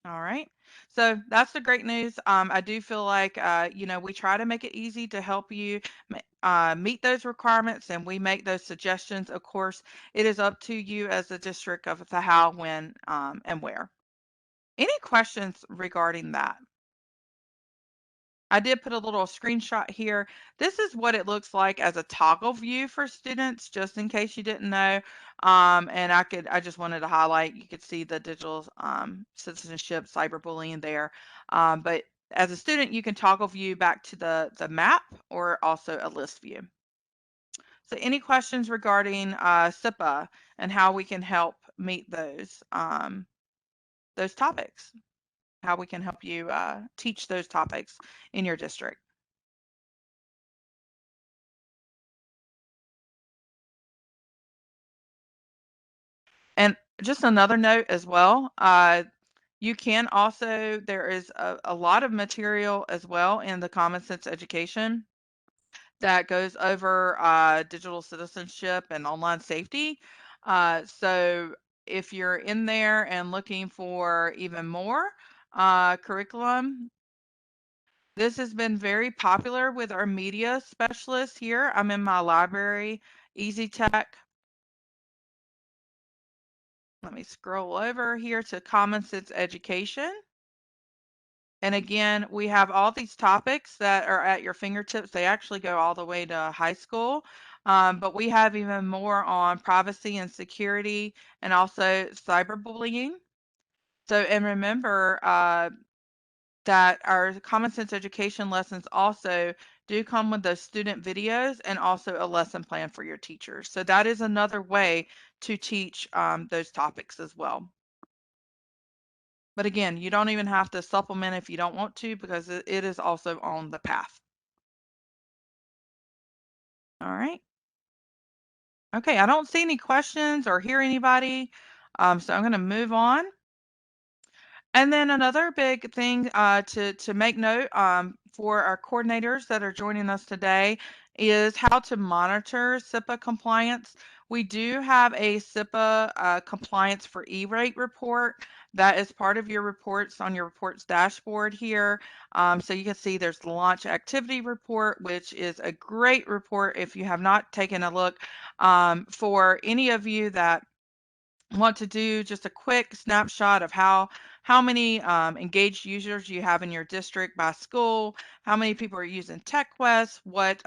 All right. So that's the great news. I do feel like, we try to make it easy to help you meet those requirements, and we make those suggestions. Of course, it is up to you as a district of the how, when, and where. Any questions regarding that? I did put a little screenshot here. This is what it looks like as a toggle view for students, just in case you didn't know. And I just wanted to highlight, you could see the digital citizenship, cyberbullying there. But as a student, you can toggle view back to the map or also a list view. So any questions regarding SIPA and how we can help meet those topics? How we can help you teach those topics in your district? And just another note as well, you can also, there is a lot of material as well in the Common Sense Education that goes over digital citizenship and online safety. So if you're in there and looking for even more curriculum, This has been very popular with our media specialists here. I'm in my library, EasyTech. Let me scroll over here to Common Sense Education. And again, we have all these topics that are at your fingertips. They actually go all the way to high school. But we have even more on privacy and security and also cyberbullying. So, and remember, that our common sense education lessons also do come with those student videos and also a lesson plan for your teachers. So that is another way to teach those topics as well. But again, you don't even have to supplement if you don't want to, because it is also on the path. All right. Okay, I don't see any questions or hear anybody. So I'm going to move on. And then another big thing to make note for our coordinators that are joining us today is how to monitor SIPA compliance. We do have a SIPA compliance for E-rate report. That is part of your reports on your reports dashboard here. So you can see there's the launch activity report, which is a great report if you have not taken a look. For any of you that want to do just a quick snapshot of how many engaged users you have in your district by school, how many people are using TechQuest, what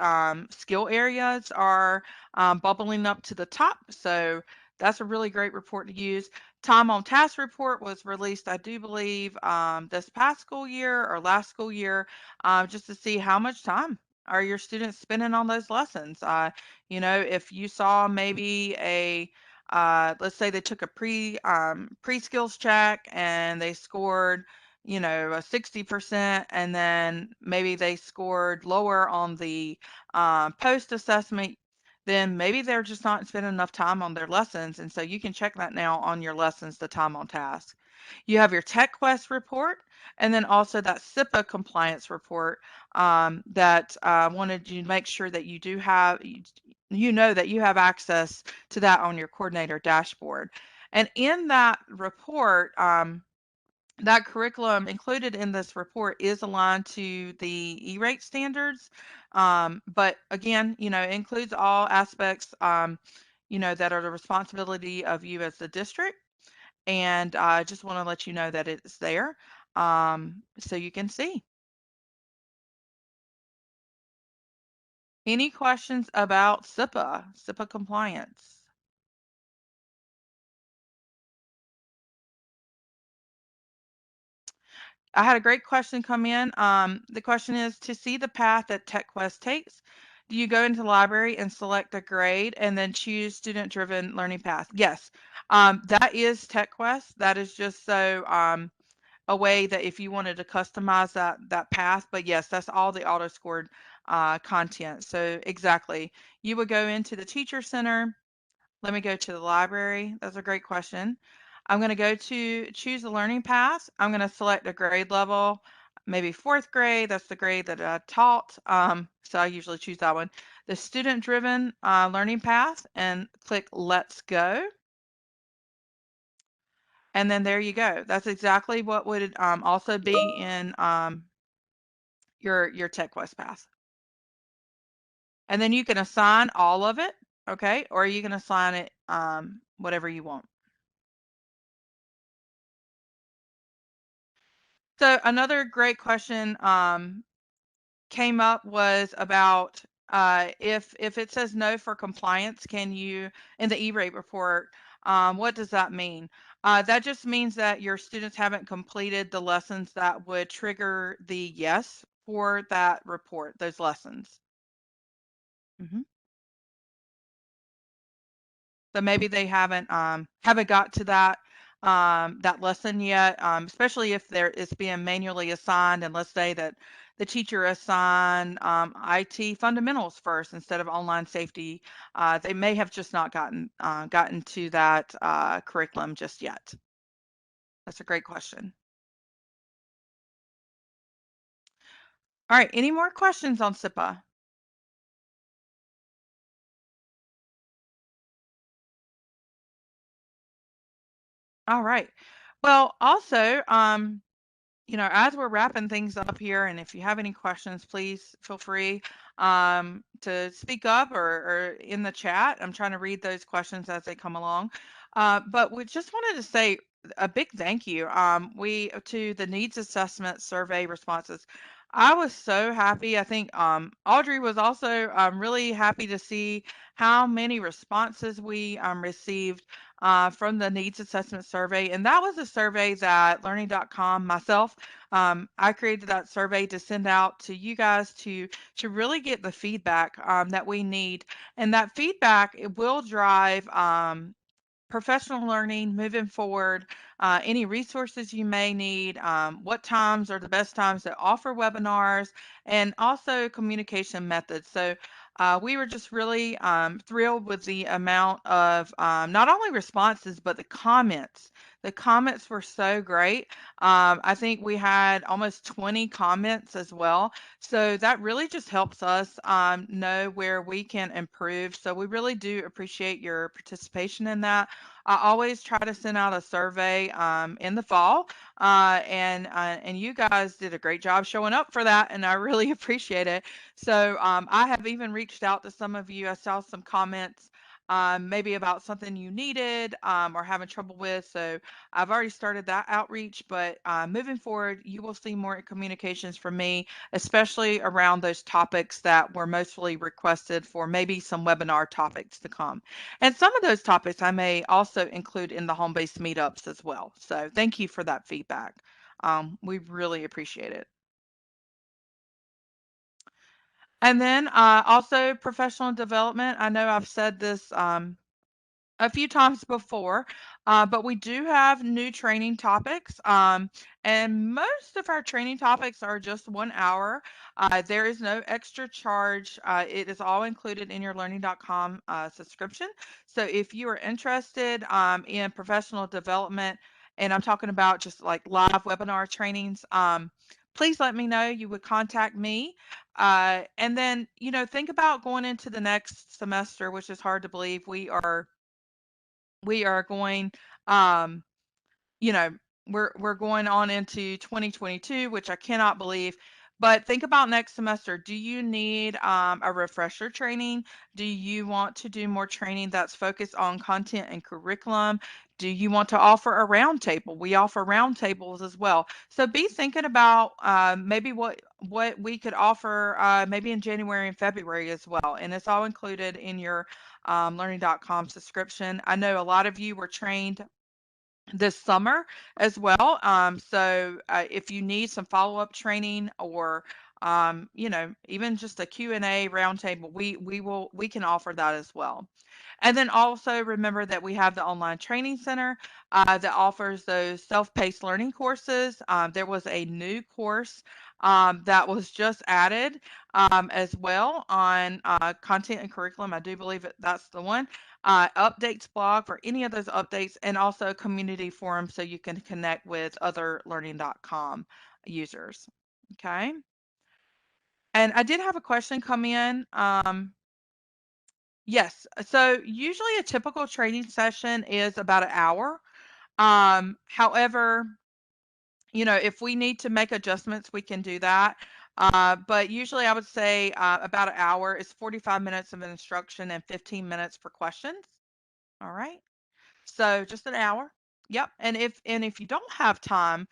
skill areas are bubbling up to the top. So that's a really great report to use. Time on task report was released, I do believe, this past school year or last school year, just to see how much time are your students spending on those lessons. You know, if you saw maybe let's say they took a pre-skills check and they scored, you know, a 60%, and then maybe they scored lower on the post assessment, then maybe they're just not spending enough time on their lessons. And so you can check that now on your lessons, the time on task. You have your TechQuest report, and then also that SIPA compliance report that I wanted you to make sure that you do have, you know that you have access to that on your coordinator dashboard. And in that report, that curriculum included in this report is aligned to the E-rate standards. But again, you know, it includes all aspects, you know, that are the responsibility of you as the district. And I just want to let you know that it's there so you can see. Any questions about SIPA compliance? I had a great question come in. The question is, to see the path that TechQuest takes, do you go into the library and select a grade and then choose student-driven learning path? Yes, that is TechQuest. That is just so a way that if you wanted to customize that path. But yes, that's all the auto-scored content. So exactly, you would go into the Teacher Center. Let me go to the library. That's a great question. I'm going to go to choose a learning path. I'm going to select a grade level, maybe fourth grade. That's the grade that I taught. So I usually choose that one. The student-driven learning path, and click Let's Go. And then there you go. That's exactly what would also be in your TechQuest path. And then you can assign all of it, okay? Or you can assign it whatever you want. So another great question came up was about if it says no for compliance, can you, in the E-rate report, what does that mean? That just means that your students haven't completed the lessons that would trigger the yes for that report, those lessons. So maybe they haven't got to that lesson yet, especially if it's being manually assigned. And let's say that the teacher assigned IT fundamentals first instead of online safety. They may have just not gotten to that curriculum just yet. That's a great question. All right, any more questions on SIPA? All right. Well, also, as we're wrapping things up here, and if you have any questions, please feel free to speak up or in the chat. I'm trying to read those questions as they come along. But we just wanted to say a big thank you to the needs assessment survey responses. I was so happy. I think Audrey was also really happy to see how many responses we received from the needs assessment survey. And that was a survey that learning.com, myself, I created that survey to send out to you guys to really get the feedback that we need. And that feedback, it will drive professional learning moving forward, any resources you may need, what times are the best times to offer webinars, and also communication methods. So we were just really thrilled with the amount of not only responses, but the comments. The comments were so great. I think we had almost 20 comments as well. So that really just helps us know where we can improve. So we really do appreciate your participation in that. I always try to send out a survey in the fall, and you guys did a great job showing up for that, and I really appreciate it. So I have even reached out to some of you. I saw some comments. Maybe about something you needed or having trouble with. So I've already started that outreach, but moving forward, you will see more communications from me, especially around those topics that were mostly requested for maybe some webinar topics to come. And some of those topics I may also include in the home-based meetups as well. So thank you for that feedback. We really appreciate it. And then also professional development. I know I've said this a few times before, but we do have new training topics, and most of our training topics are just 1 hour. There is no extra charge. It is all included in your learning.com subscription. So if you are interested in professional development, and I'm talking about just like live webinar trainings, please let me know. You would contact me. And then, think about going into the next semester, which is hard to believe. We are going, um, you know, we're going on into 2022, which I cannot believe. But think about next semester. Do you need a refresher training? Do you want to do more training that's focused on content and curriculum? Do you want to offer a roundtable? We offer roundtables as well. So be thinking about maybe what we could offer maybe in January and February as well. And it's all included in your learning.com subscription. I know a lot of you were trained this summer as well. So if you need some follow-up training or even just a Q&A roundtable, we can offer that as well. And then also remember that we have the online training center that offers those self-paced learning courses. There was a new course that was just added as well on content and curriculum. I do believe that's the one. Updates blog for any of those updates, and also a community forum so you can connect with other learning.com users. Okay. And I did have a question come in. Yes. So usually a typical training session is about an hour. However, if we need to make adjustments, we can do that. But usually I would say about an hour is 45 minutes of instruction and 15 minutes for questions. All right. So just an hour. Yep. And if you don't have time,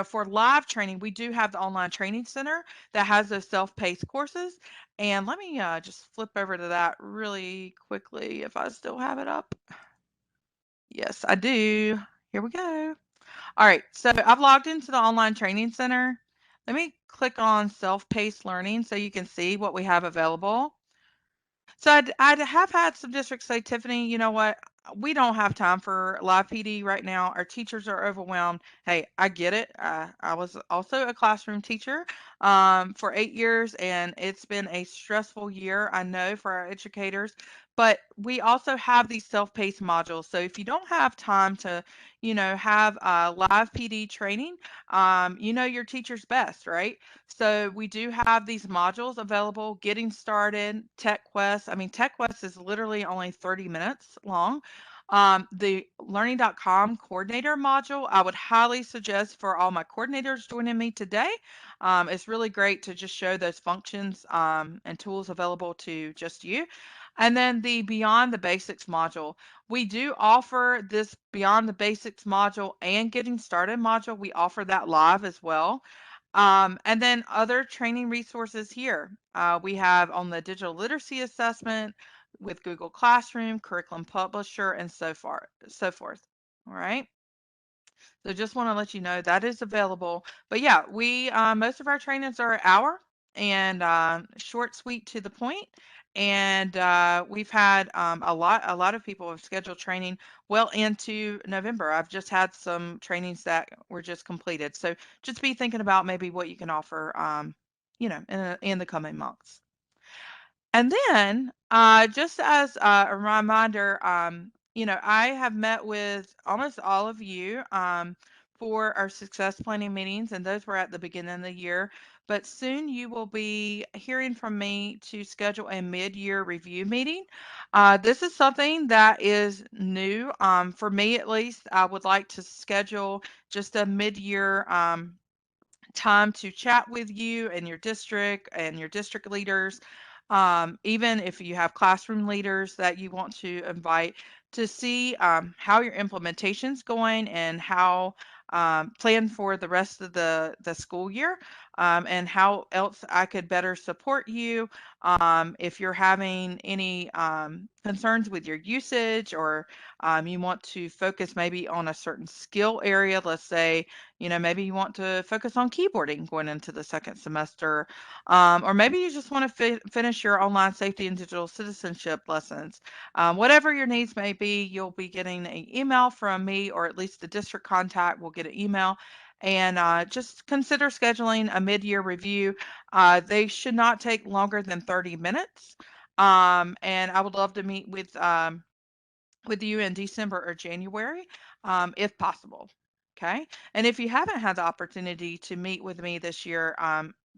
for live training, we do have the online training center that has those self-paced courses. And let me just flip over to that really quickly if I still have it up. Yes, I do. Here we go. All right. So I've logged into the online training center. Let me click on self-paced learning so you can see what we have available. So I'd have had some districts say, Tiffany, you know what? We don't have time for live PD right now. Our teachers are overwhelmed. Hey, I get it. I was also a classroom teacher for 8 years, and it's been a stressful year, I know, for our educators. But we also have these self-paced modules. So if you don't have time to, have live PD training, your teacher's best, right? So we do have these modules available, getting started, Tech Quest. I mean, Tech Quest is literally only 30 minutes long. The learning.com coordinator module, I would highly suggest for all my coordinators joining me today. It's really great to just show those functions and tools available to just you. And then the Beyond the Basics module. We do offer this Beyond the Basics module and Getting Started module. We offer that live as well. And then other training resources here. We have on the digital literacy assessment with Google Classroom, Curriculum Publisher, and so far, so forth. All right. So just want to let you know that is available. But yeah, we most of our trainings are an hour and short, sweet, to the point. And we've had a lot of people have scheduled training well into November. I've just had some trainings that were just completed. So just be thinking about maybe what you can offer, in the coming months. And then, just as a reminder, I have met with almost all of you for our success planning meetings, and those were at the beginning of the year. But soon you will be hearing from me to schedule a mid-year review meeting. This is something that is new for me, at least. I would like to schedule just a mid-year time to chat with you and your district leaders. Even if you have classroom leaders that you want to invite to see how your implementation's going and how plan for the rest of the school year, and how else I could better support you. If you're having any concerns with your usage, or you want to focus maybe on a certain skill area, let's say, maybe you want to focus on keyboarding going into the second semester, or maybe you just want to finish your online safety and digital citizenship lessons. Whatever your needs may be, you'll be getting an email from me, or at least the district contact will get an email. And just consider scheduling a mid-year review. They should not take longer than 30 minutes. And I would love to meet with you in December or January, if possible. Okay. And if you haven't had the opportunity to meet with me this year,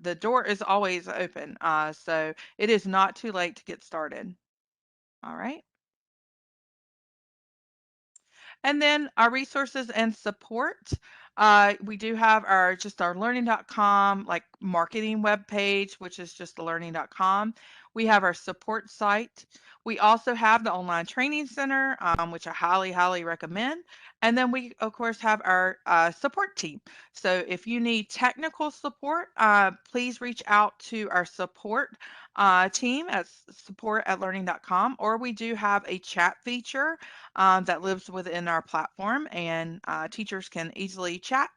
the door is always open. So it is not too late to get started. All right. And then our resources and support. We do have our learning.com like marketing webpage, which is just the learning.com. We have our support site. We also have the online training center, which I highly, highly recommend. And then we, of course, have our support team. So if you need technical support, please reach out to our support team at support@learning.com, or we do have a chat feature that lives within our platform, and teachers can easily chat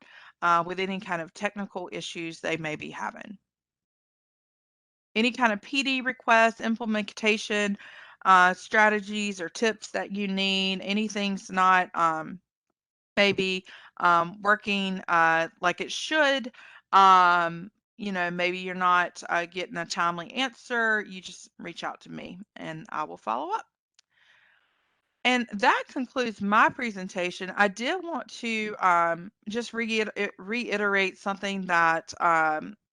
with any kind of technical issues they may be having. Any kind of PD requests, implementation strategies or tips that you need, anything's not maybe working like it should. Maybe you're not getting a timely answer, you just reach out to me and I will follow up. And that concludes my presentation. I did want to just reiterate something that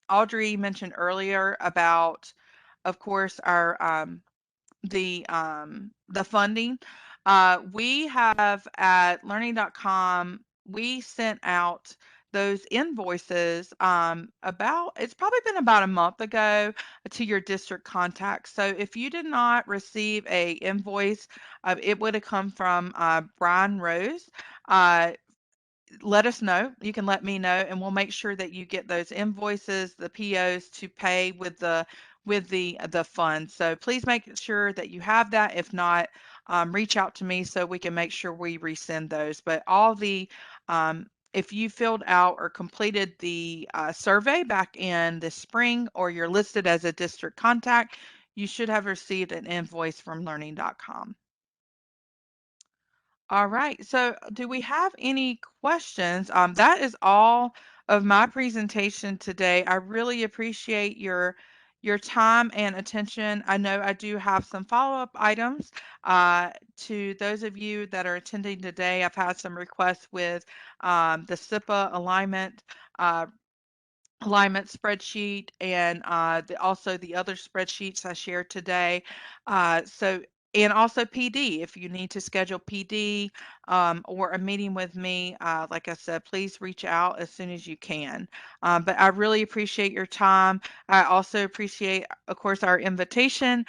Audrey mentioned earlier about, of course, our the funding. We have at learning.com, we sent out those invoices it's probably been about a month ago to your district contacts. So if you did not receive a invoice, it would have come from Brian Rose. Let us know. You can let me know, and we'll make sure that you get those invoices, the POs to pay with the fund. So please make sure that you have that. If not, reach out to me so we can make sure we resend those. But all the if you filled out or completed the survey back in the spring, or you're listed as a district contact, you should have received an invoice from learning.com. All right. So do we have any questions? That is all of my presentation today. I really appreciate your time and attention. I know I do have some follow-up items to those of you that are attending today. I've had some requests with the SIPA alignment spreadsheet, and also the other spreadsheets I shared today. So And also PD, if you need to schedule PD or a meeting with me, like I said, please reach out as soon as you can. But I really appreciate your time. I also appreciate, of course, our invitation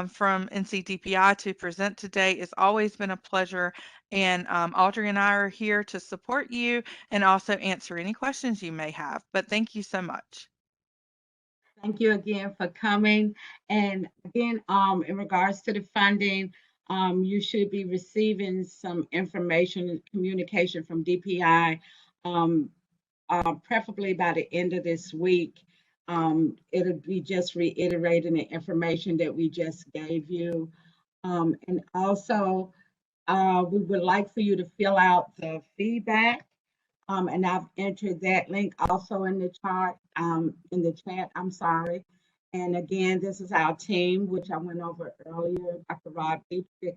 from NCDPI to present today. It's always been a pleasure. And Audrey and I are here to support you and also answer any questions you may have. But thank you so much. Thank you again for coming. And again, in regards to the funding, you should be receiving some information and communication from DPI, um, preferably by the end of this week. It'll be just reiterating the information that we just gave you. And also, we would like for you to fill out the feedback. And I've entered that link also in the chart, in the chat, I'm sorry. And again, this is our team, which I went over earlier: Dr. Rod Dietrich,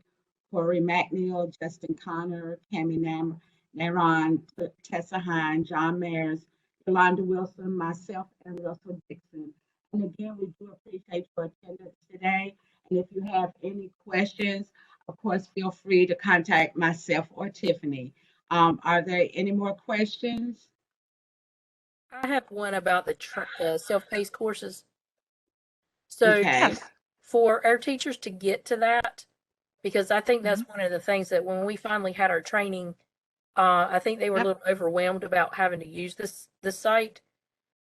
Corey McNeil, Justin Connor, Cami Naron, Tessa Hine, John Mayers, Yolanda Wilson, myself, and Russell Dixon. And again, we do appreciate your attendance today. And if you have any questions, of course, feel free to contact myself or Tiffany. Are there any more questions? I have one about the self-paced courses. So Okay. Yes. for our teachers to get to that, because I think that's Mhm. one of the things that when we finally had our training, I think they were a Yep. little overwhelmed about having to use this site.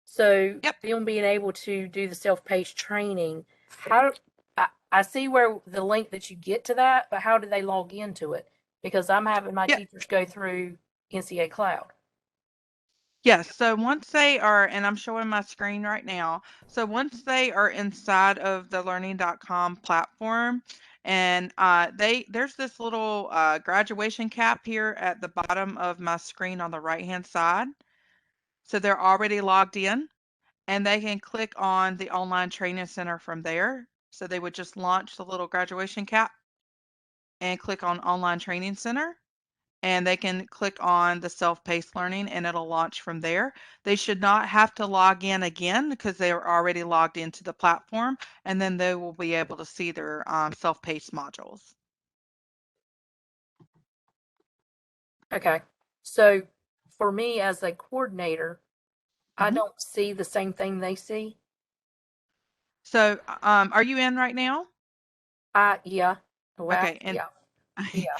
So Yep. them being able to do the self-paced training, how I see where the link that you get to that, but how do they log into it? Because I'm having my Yeah. teachers go through NCA Cloud. Yes, so once they are, and I'm showing my screen right now. So once they are inside of the learning.com platform, and there's this little graduation cap here at the bottom of my screen on the right-hand side. So they're already logged in, and they can click on the online training center from there. So they would just launch the little graduation cap and click on online training center, and they can click on the self-paced learning and it'll launch from there. They should not have to log in again because they are already logged into the platform, and then they will be able to see their self-paced modules. Okay. So for me as a coordinator, I Mhm. don't see the same thing they see. So are you in right now? Yeah. Well, Okay, and yeah.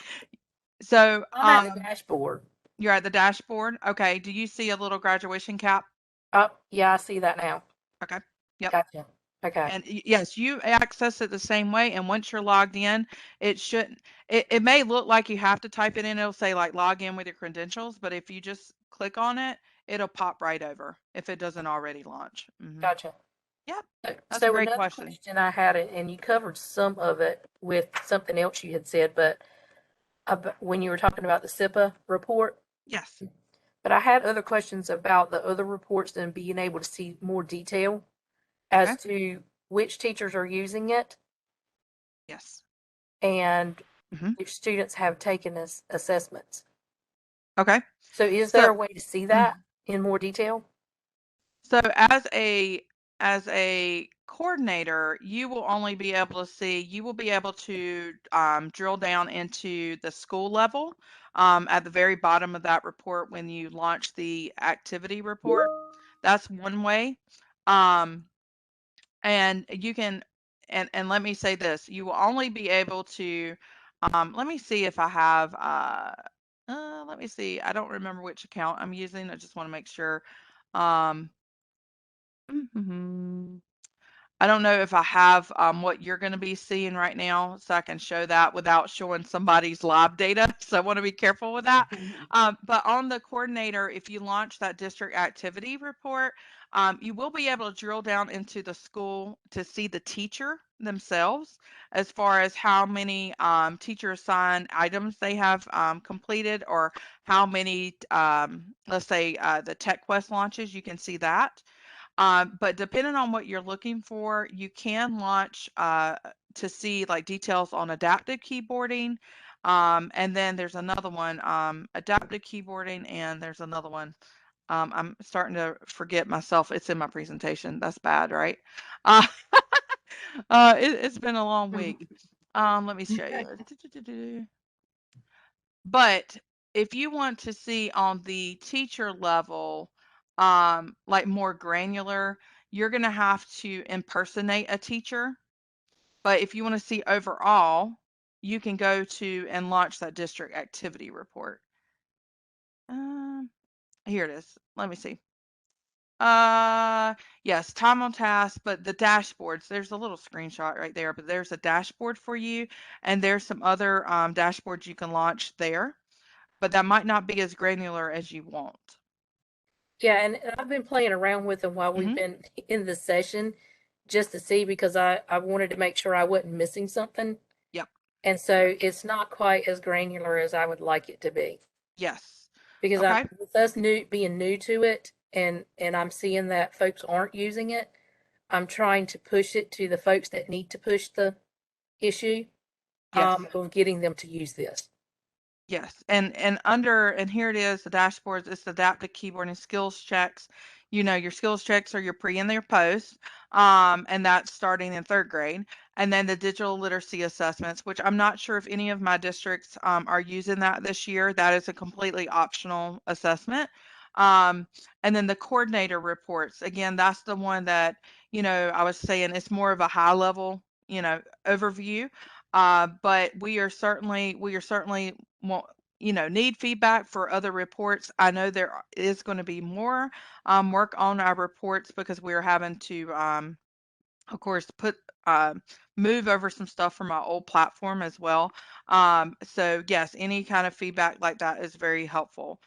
so I'm at the dashboard. you're at the dashboard. Okay, do you see a little graduation cap? Oh, yeah, I see that now. Okay, yep. Gotcha. Okay. And yes, you access it the same way. And once you're logged in, it shouldn't, it may look like you have to type it in. It'll say like log in with your credentials, but if you just click on it, it'll pop right over if it doesn't already launch. Gotcha. Yep, that's a So great another question. question I had, and you covered some of it with something else you had said, but when you were talking about the SIPA report, Yes. but I had other questions about the other reports and being able to see more detail as Okay. to which teachers are using it Yes. and Mhm. which students have taken assessments. Okay. So is there a So, way to see that in more detail? so as a coordinator, you will only be able to see, you will be able to drill down into the school level at the very bottom of that report when you launch the activity report. That's one way. Um, and you can, and let me say this, you will only be able to, let me see if I have, let me see, I don't remember which account I'm using. I just want to make sure. Um, I don't know if I have what you're going to be seeing right now, so I can show that without showing somebody's live data. So I want to be careful with that. But on the coordinator, if you launch that district activity report, you will be able to drill down into the school to see the teacher themselves as far as how many teacher assigned items they have completed, or how many, let's say, the Tech Quest launches. You can see that. But depending on what you're looking for, you can launch to see like details on adaptive keyboarding. And then there's another one, adaptive keyboarding, and there's another one. I'm starting to forget myself. It's in my presentation. That's bad, right? Uh, it's been a long week. Let me show you. But if you want to see on the teacher level, like more granular, you're going to have to impersonate a teacher. But if you want to see overall, you can go to and launch that district activity report. Here it is. Let me see. Yes, time on task, but the dashboards, there's a little screenshot right there, but there's a dashboard for you, and there's some other dashboards you can launch there, but that might not be as granular as you want. Yeah, and I've been playing around with them while we've been in the session just to see, because I wanted to make sure I wasn't missing something. Yep. And so it's not quite as granular as I would like it to be. Yes. Because Okay. with us being new to it, and I'm seeing that folks aren't using it, I'm trying to push it to the folks that need to push the issue of getting them to use this. Yes, and here it is, the dashboards. It's adaptive keyboard and skills checks. You know, your skills checks are your pre and your post, and that's starting in 3rd grade. And then the digital literacy assessments, which I'm not sure if any of my districts are using that this year. That is a completely optional assessment. And then the coordinator reports. Again, that's the one that, you know, I was saying it's more of a high level, you know, overview. But we are certainly need feedback for other reports. I know there is going to be more work on our reports because we are having to, of course, move over some stuff from our old platform as well. So yes, any kind of feedback like that is very helpful.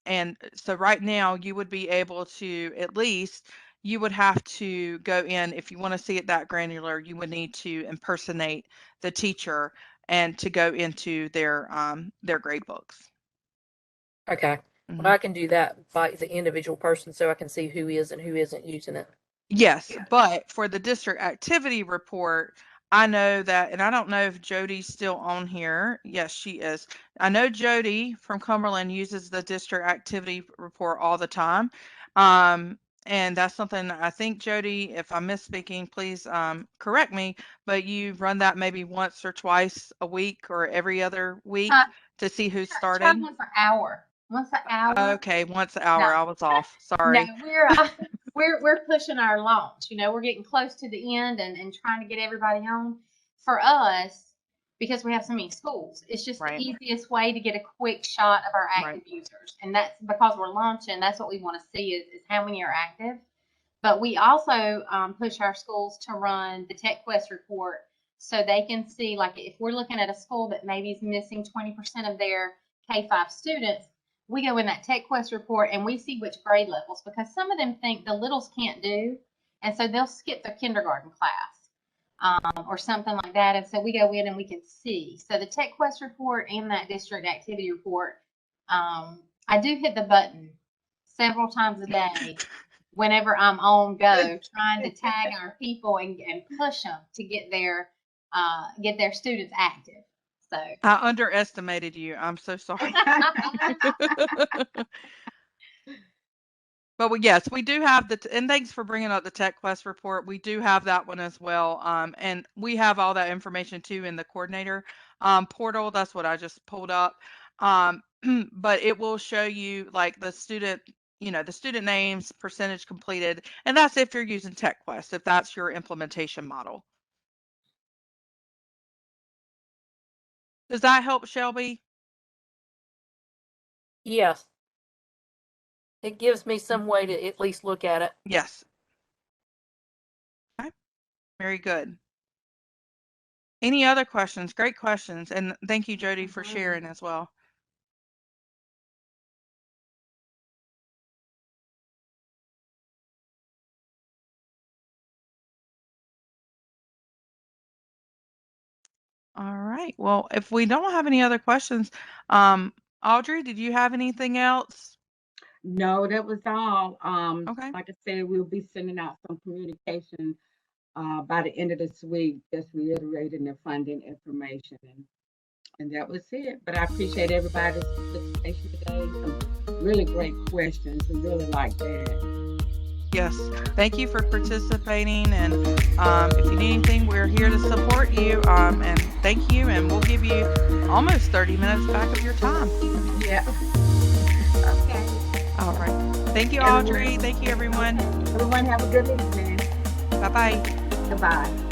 And so right now you would be able to, at least you would have to go in, if you want to see it that granular, you would need to impersonate the teacher and to go into their grade books. Okay. Well, I can do that by the individual person so I can see who is and who isn't using it. Yes, but for the district activity report, I know that, and I don't know if Jody's still on here. Yes, she is. I know Jody from Cumberland uses the district activity report all the time. And that's something I think, Jody, if I'm misspeaking, please correct me, but you run that maybe once or twice a week or every other week to see who's started? Once an hour. Once an hour. Okay, once an hour. No. I was off. Sorry. No, we're pushing our launch. You know, we're getting close to the end and trying to get everybody on. For us, because we have so many schools, it's just the easiest way to get a quick shot of our active users. And that's because we're launching. That's what we want to see is how many are active. But we also push our schools to run the Tech Quest report so they can see, like, if we're looking at a school that maybe is missing 20% of their K-5 students, we go in that Tech Quest report and we see which grade levels, because some of them think the littles can't do, and so they'll skip their kindergarten class or something like that. And so we go in and we can see. So the Tech Quest report and that district activity report, I do hit the button several times a day whenever I'm on go, trying to tag our people and push them to get their students active. So I underestimated you. I'm so sorry. But yes, we do have and thanks for bringing up the Tech Quest report. We do have that one as well. And we have all that information too in the coordinator portal. That's what I just pulled up. But it will show you like the student, the student names, percentage completed, and that's if you're using Tech Quest, if that's your implementation model. Does that help, Shelby? Yes. It gives me some way to at least look at it. Yes. Okay. Very good. Any other questions? Great questions. And thank you, Jody, for sharing as well. All right. Well, if we don't have any other questions, Audrey, did you have anything else? No, that was all. Okay. Like I said, we'll be sending out some communication by the end of this week, just reiterating the funding information. And that was it. But I appreciate everybody's participation today. Some really great questions. We really like that. Yes. Thank you for participating. And if you need anything, we're here to support you. And thank you. And we'll give you almost 30 minutes back of your time. Yeah. Okay. All right. Thank you, Audrey. Thank you, everyone. Everyone have a good evening. Bye-bye. Goodbye.